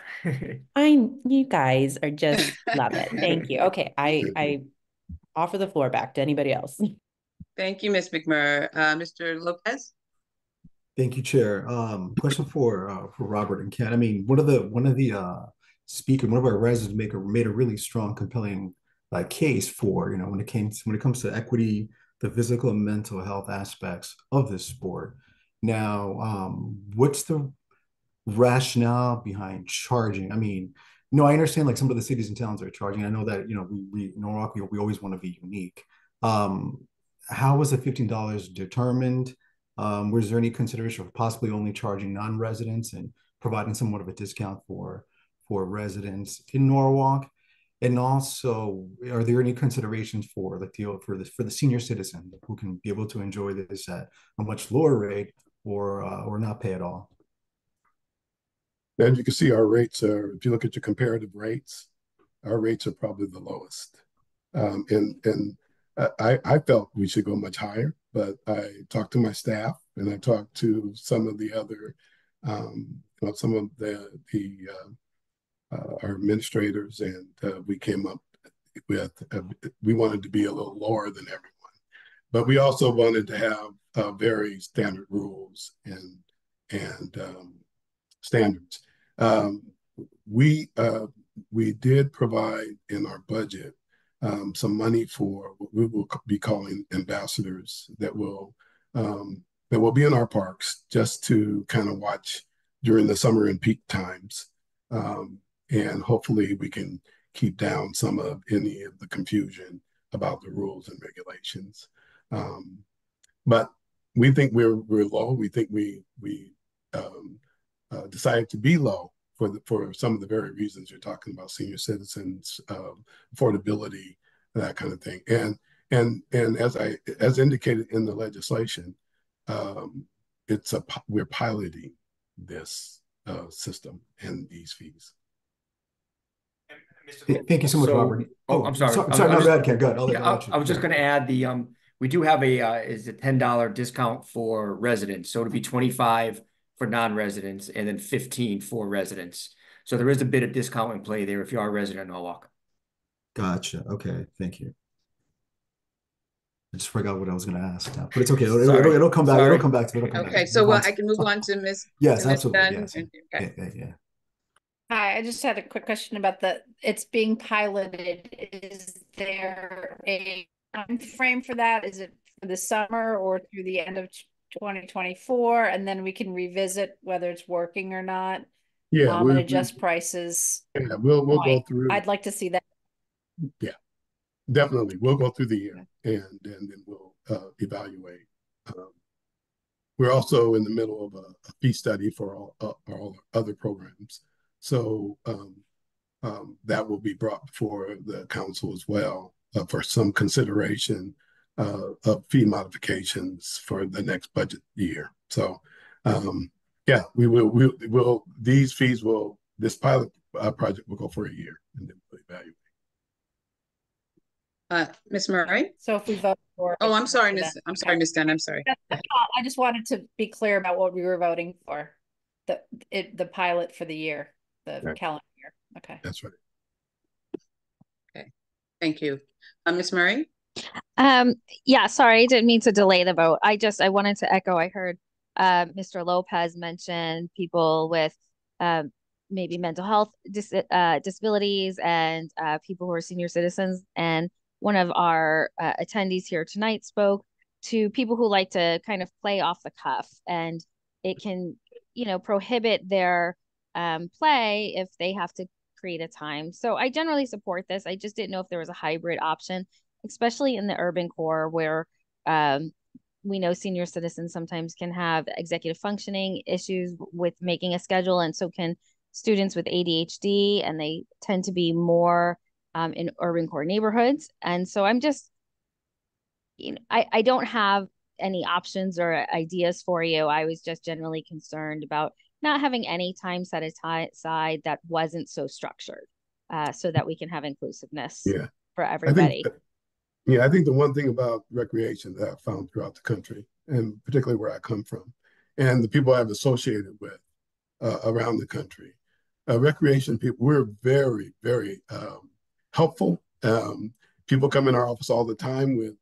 You guys are just love it. Thank you. Okay, I offer the floor back to anybody else. Thank you, Ms. McMurray. Mr. Lopez? Thank you, Chair. Question for Robert and Ken. I mean, one of our residents made a really strong, compelling case for when it comes to equity, the physical and mental health aspects of this sport. Now, what's the rationale behind charging? I mean, I understand like some of the cities and towns are charging. I know that we Norwalk, we always want to be unique. How was the $15 determined? Was there any consideration of possibly only charging non-residents and providing somewhat of a discount for residents in Norwalk? And also, are there any considerations for the senior citizen who can be able to enjoy this at a much lower rate or not pay at all? And you can see our rates are, if you look at your comparative rates, our rates are probably the lowest. And I felt we should go much higher, but I talked to my staff and I talked to some of the other, some of our administrators, and we came up with, we wanted to be a little lower than everyone. But we also wanted to have very standard rules and standards. We did provide in our budget some money for what we will be calling ambassadors that will be in our parks just to kind of watch during the summer and peak times. And hopefully we can keep down some of any of the confusion about the rules and regulations. But we think we're low. We think we decided to be low for some of the very reasons you're talking about: senior citizens, affordability, that kind of thing. And as indicated in the legislation, we're piloting this system and these fees. Thank you so much, Robert. I'm sorry. Sorry, no, go ahead, Ken. Go ahead. I was just going to add we do have is a $10 discount for residents. So it'll be 25 for non-residents and then 15 for residents. So there is a bit of discount in play there if you are a resident in Norwalk. Gotcha. Okay. Thank you. I just forgot what I was going to ask now, but it's okay. It'll come back. It'll come back to me. Okay. So I can move on to Ms. Yes, Ms. absolutely. Dunn. Yes. Okay. Yeah. Hi, I just had a quick question about it's being piloted. Is there a time frame for that? Is it for the summer or through the end of 2024? And then we can revisit whether it's working or not. Yeah, and adjust prices. Yeah, we'll go through. I'd like to see that. Yeah, definitely. We'll go through the year and then we'll evaluate. We're also in the middle of a fee study for all other programs. So that will be brought before the council as well for some consideration of fee modifications for the next budget year. So yeah, we will these fees this pilot project will go for a year and then we'll evaluate. Ms. Murray? So if we vote for Oh, I'm sorry, Ms. Dunn. I'm sorry. I just wanted to be clear about what we were voting for. The pilot for the year, the calendar year. Okay. That's right. Okay. Thank you. Ms. Murray? Yeah, sorry, I didn't mean to delay the vote. I wanted to echo, I heard Mr. Lopez mention people with maybe mental health disabilities and people who are senior citizens. And one of our attendees here tonight spoke to people who like to kind of play off the cuff, and it can, prohibit their play if they have to create a time. So I generally support this. I just didn't know if there was a hybrid option, especially in the urban core where we know senior citizens sometimes can have executive functioning issues with making a schedule, and so can students with ADHD, and they tend to be more in urban core neighborhoods. And so I'm just, I don't have any options or ideas for you. I was just generally concerned about not having any time set aside that wasn't so structured, so that we can have inclusiveness for everybody. I think the one thing about recreation that I've found throughout the country, and particularly where I come from, and the people I've associated with around the country, recreation people, we're very, very helpful. People come in our office all the time with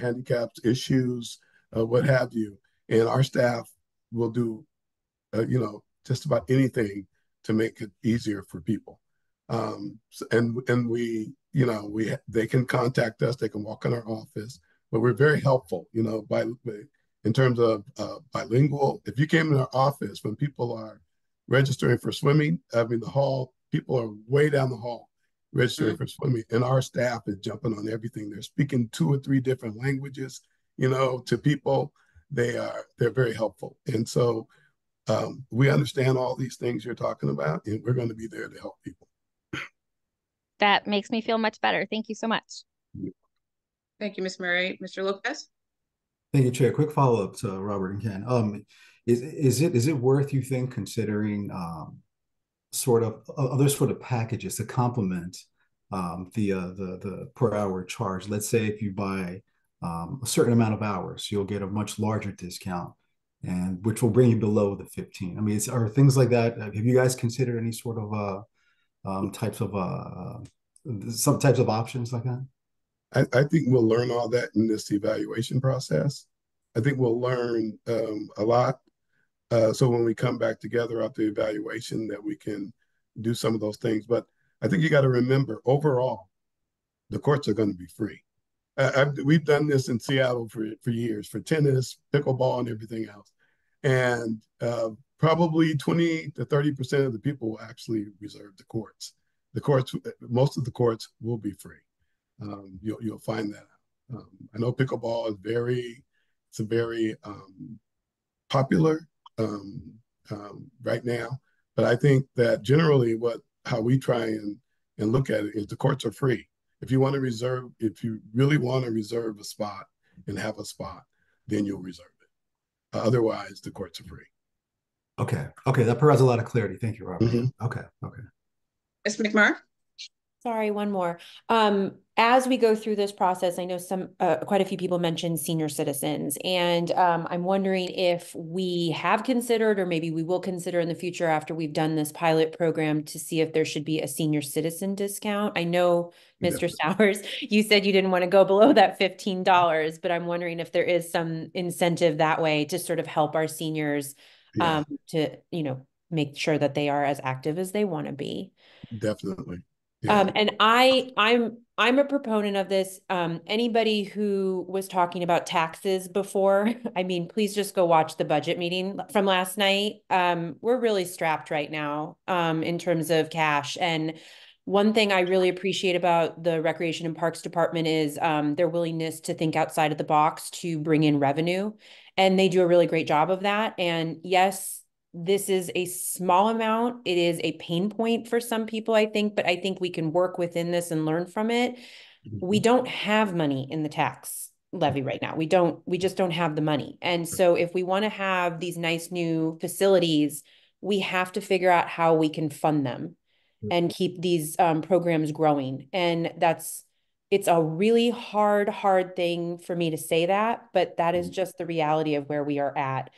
handicaps, issues, what have you, and our staff will do just about anything to make it easier for people. And we they can contact us, they can walk in our office, but we're very helpful, in terms of bilingual. If you came in our office when people are registering for swimming, the hall, people are way down the hall registering for swimming, and our staff is jumping on everything. They're speaking 2 or 3 different languages, to people. They're very helpful. And so we understand all these things you're talking about, and we're going to be there to help people. That makes me feel much better. Thank you so much. Thank you, Ms. Murray. Mr. Lopez? Thank you, Chair. Quick follow-up to Robert and Ken. Is it worth, you think, considering other sort of packages to complement the per hour charge. Let's say if you buy a certain amount of hours, you'll get a much larger discount, and which will bring you below the 15. I mean, are things like that? Have you guys considered any sort of some types of options like that? I think we'll learn all that in this evaluation process. I think we'll learn a lot. So when we come back together after the evaluation, that we can do some of those things. But I think you got to remember, overall, the courts are going to be free. We've done this in Seattle for years, for tennis, pickleball, and everything else. And probably 20 to 30% of the people will actually reserve the courts. Most of the courts will be free. You'll find that out. I know pickleball is very popular right now, but I think that generally how we try and look at it is the courts are free. If you really want to reserve a spot and have a spot, then you'll reserve it. Otherwise, the courts are free. Okay, that provides a lot of clarity. Thank you, Robert. Mm-hmm. Okay. Ms. McMurray? Sorry, one more. As we go through this process, I know quite a few people mentioned senior citizens, and I'm wondering if we have considered, or maybe we will consider in the future after we've done this pilot program, to see if there should be a senior citizen discount. I know, Mr. Sowers, you said you didn't want to go below that $15, but I'm wondering if there is some incentive that way to sort of help our seniors to, make sure that they are as active as they want to be. Definitely. Yeah. And I'm a proponent of this. Anybody who was talking about taxes before, I mean, please just go watch the budget meeting from last night. We're really strapped right now in terms of cash. And one thing I really appreciate about the Recreation and Parks Department is their willingness to think outside of the box to bring in revenue. And they do a really great job of that. And yes, this is a small amount. It is a pain point for some people, I think, but I think we can work within this and learn from it. We don't have money in the tax levy right now. We just don't have the money. And so if we want to have these nice new facilities, we have to figure out how we can fund them and keep these programs growing. And it's a really hard thing for me to say that, but that is just the reality of where we are at.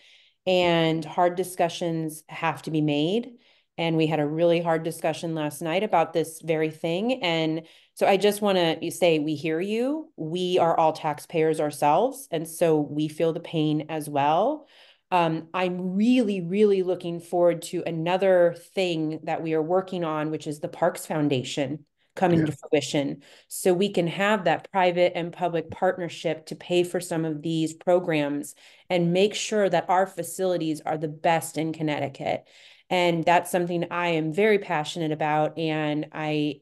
And hard discussions have to be made. And we had a really hard discussion last night about this very thing. And so I just want to say, we hear you. We are all taxpayers ourselves. And so we feel the pain as well. I'm really, really looking forward to another thing that we are working on, which is the Parks Foundation coming to fruition. So we can have that private and public partnership to pay for some of these programs and make sure that our facilities are the best in Connecticut. And that's something I am very passionate about. And I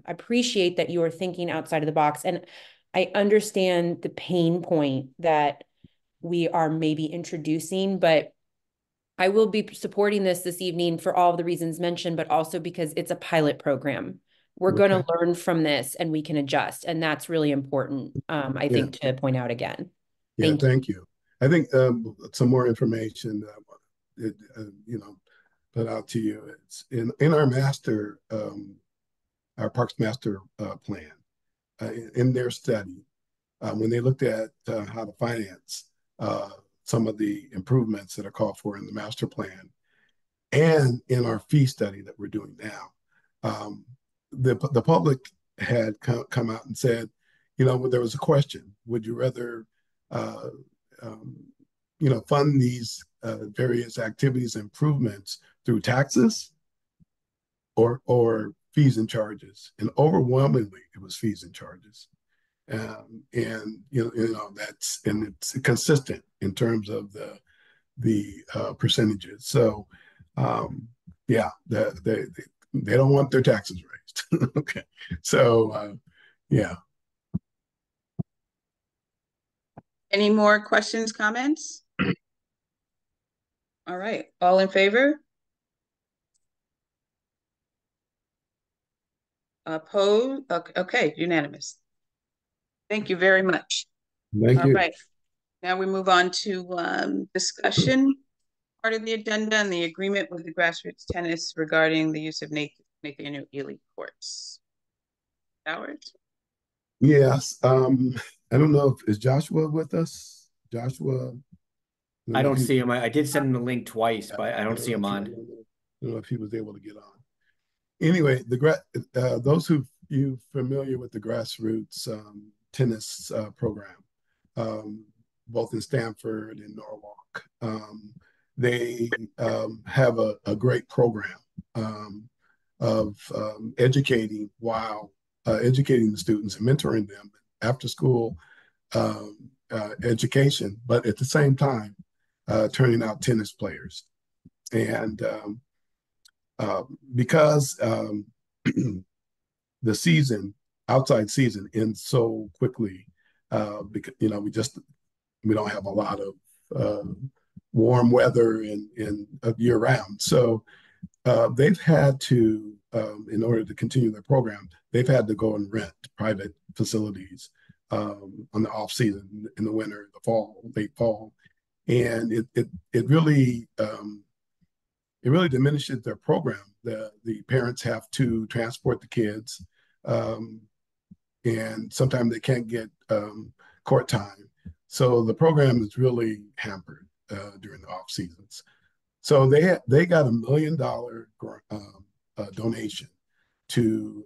appreciate that you are thinking outside of the box. And I understand the pain point that we are maybe introducing, but I will be supporting this evening for all of the reasons mentioned, but also because it's a pilot program. We're going to learn from this and we can adjust. And that's really important, I think, to point out again. Thank you. I think some more information, put out to you. It's in our master, our Parks Master Plan, in their study, when they looked at how to finance some of the improvements that are called for in the master plan, and in our fee study that we're doing now. The public had come out and said, there was a question: would you rather, fund these various activities and improvements through taxes or fees and charges? And overwhelmingly, it was fees and charges. And it's consistent in terms of the percentages. So they don't want their taxes raised. Okay, so Any more questions, comments? All right, all in favor? Opposed? Okay, unanimous. Thank you very much. Thank you. All right, now we move on to discussion part of the agenda and the agreement with the grassroots tennis regarding the use of Nathaniel Ely courts. Howard? Yes. I don't know if is Joshua with us. Joshua. I don't see him. I did send him the link twice, but I don't see him on. I don't know if he was able to get on. Anyway, those who you familiar with the grassroots tennis program, both in Stamford and Norwalk, they have a great program of educating educating the students and mentoring them after school education, but at the same time turning out tennis players. And because the outside season ends so quickly, because we don't have a lot of warm weather in year round. So they've had to, in order to continue their program, they've had to go and rent private facilities on the off season, in the winter, the fall, late fall, and it really diminishes their program. The parents have to transport the kids, and sometimes they can't get court time. So the program is really hampered during the off seasons. So they got $1 million donation to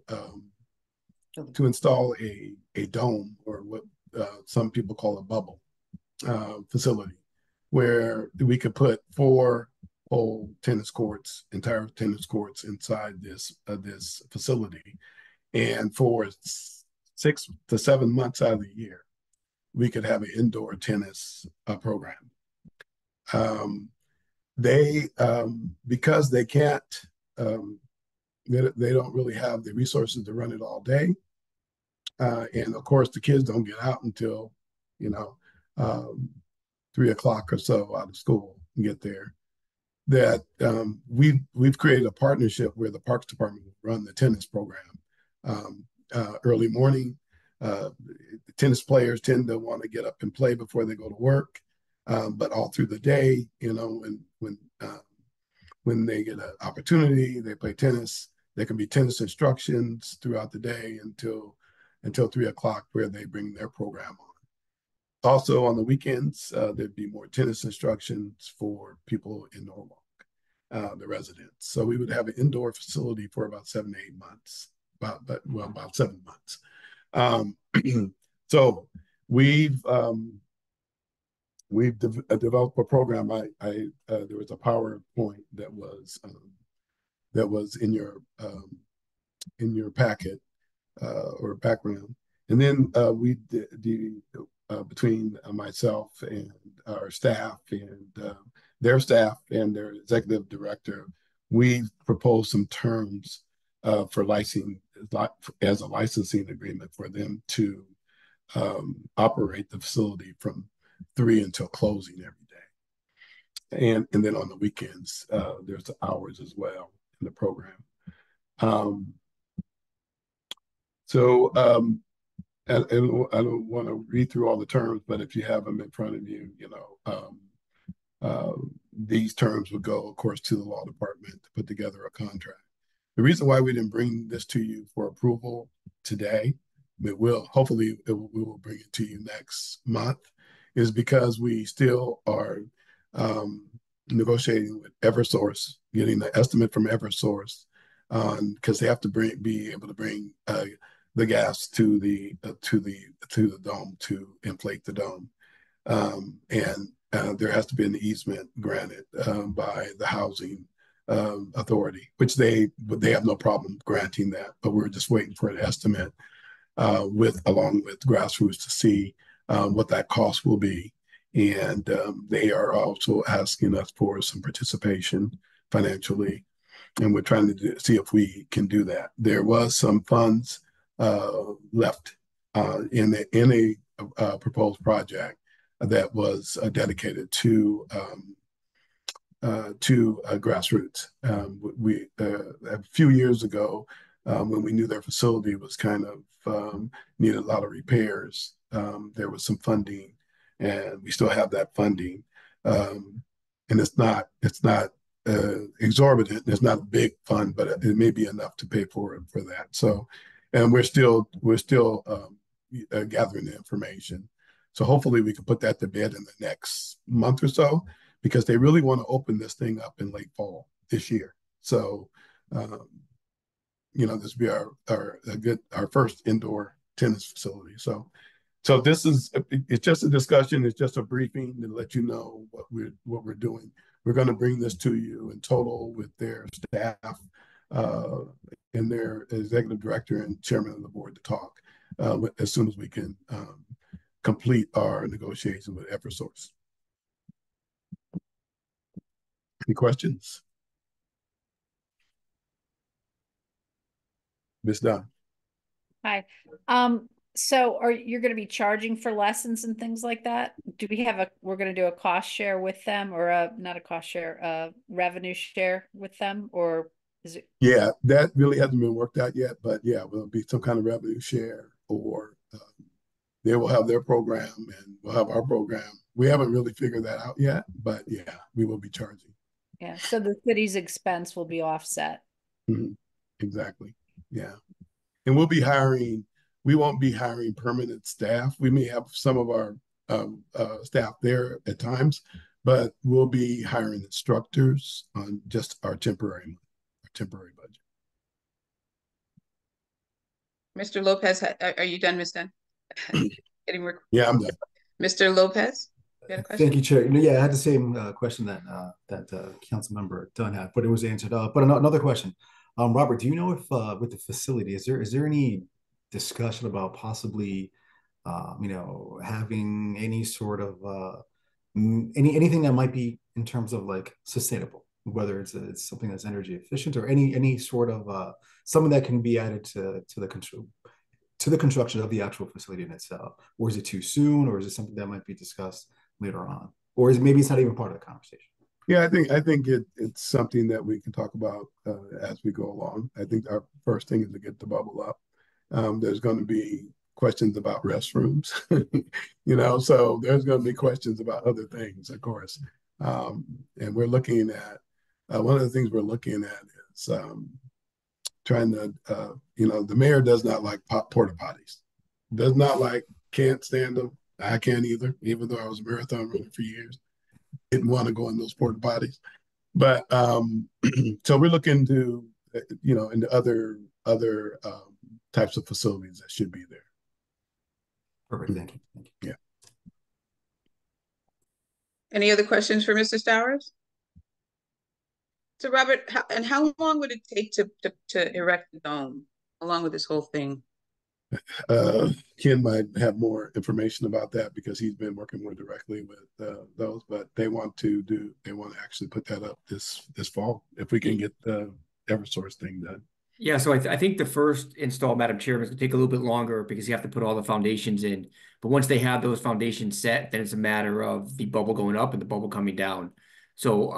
install a dome, or what some people call a bubble facility, where we could put 4 whole entire tennis courts inside this facility, and for 6 to 7 months out of the year, we could have an indoor tennis program. Because they can't, they don't really have the resources to run it all day, and of course the kids don't get out until 3 o'clock or so out of school and get there. That we've created a partnership where the Parks Department will run the tennis program early morning. Tennis players tend to want to get up and play before they go to work, but all through the day, when they get an opportunity, they play tennis. There can be tennis instructions throughout the day until 3 o'clock, where they bring their program on. Also on the weekends, there'd be more tennis instructions for people in Norwalk, the residents. So we would have an indoor facility for about 7 to 8 months, about 7 months. So we've developed a program. There was a PowerPoint that was in your packet or background, and then we between myself and our staff and their staff and their executive director, we've proposed some terms for licensing as a licensing agreement for them to operate the facility from 3 until closing every day. And then on the weekends, there's hours as well in the program. I don't want to read through all the terms, but if you have them in front of you, these terms would go, of course, to the law department to put together a contract. The reason why we didn't bring this to you for approval today, hopefully we will bring it to you next month, is because we still are negotiating with Eversource, getting the estimate from Eversource, because they have to be able to bring the gas to the dome to inflate the dome, and there has to be an easement granted by the housing authority, which they have no problem granting that, but we're just waiting for an estimate along with Grassroots to see what that cost will be, and they are also asking us for some participation financially, and we're trying to see if we can do that. There was some funds left in a proposed project that was dedicated to Grassroots. A few years ago, when we knew their facility was kind of needed a lot of repairs, there was some funding, and we still have that funding. and it's not exorbitant. It's not a big fund, but it may be enough to pay for that. So, and we're still gathering the information. So hopefully we can put that to bed in the next month or so, because they really want to open this thing up in late fall this year. So, this will be our first indoor tennis facility. So it's just a discussion. It's just a briefing to let you know what we're doing. We're going to bring this to you in total with their staff and their executive director and chairman of the board to talk as soon as we can complete our negotiation with Eversource. Any questions? Ms. Dunn. Hi. So you're going to be charging for lessons and things like that? Do we have we're going to do a cost share with them, or not a cost share, a revenue share with them, or is it? Yeah, that really hasn't been worked out yet, but yeah, will be some kind of revenue share, or they will have their program and we'll have our program. We haven't really figured that out yet, but yeah, we will be charging. Yeah, so the city's expense will be offset. Mm-hmm. Exactly. Yeah. And we'll be hiring. We won't be hiring permanent staff. We may have some of our staff there at times, but we'll be hiring instructors on just our temporary budget. Mr. Lopez, are you done, Ms. Dunn? Any more? Yeah, I'm done. Mr. Lopez, you got a question? Thank you, Chair. Yeah, I had the same question that Councilmember Dunn had, but it was answered. But another question. Robert, do you know if with the facility, is there any discussion about possibly, having any sort of anything that might be in terms of like sustainable, whether it's something that's energy efficient, or any sort of something that can be added to the construction of the actual facility in itself, or is it too soon, or is it something that might be discussed later on, or maybe it's not even part of the conversation? Yeah, I think it's something that we can talk about as we go along. I think our first thing is to get the bubble up. There's going to be questions about restrooms, so there's going to be questions about other things, of course. And we're looking at, one of the things we're looking at is trying to, the mayor does not like porta potties. Can't stand them. I can't either, even though I was a marathon runner for years. Didn't want to go in those porta potties. But so we're looking to, into other types of facilities that should be there. Perfect. Thank you. Yeah. Any other questions for Mr. Stowers? So Robert, how long would it take to erect the dome along with this whole thing? Ken might have more information about that because he's been working more directly with those, but they want to actually put that up this fall if we can get the Eversource thing done. Yeah, so I think the first install, Madam Chairman, is going to take a little bit longer because you have to put all the foundations in. But once they have those foundations set, then it's a matter of the bubble going up and the bubble coming down. So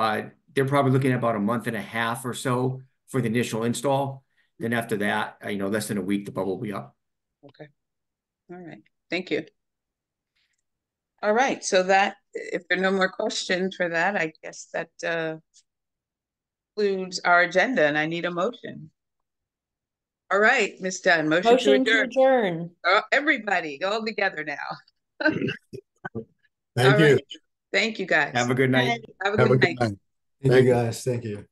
they're probably looking at about a month and a half or so for the initial install. Then after that, less than a week, the bubble will be up. Okay. All right. Thank you. All right. So that, if there are no more questions for that, I guess that concludes our agenda, and I need a motion. All right, Ms. Dunn, motion to adjourn. Everybody, all together now. Thank you. Thank you, guys. Have a good night. Have a good night. Thank you, guys. Thank you.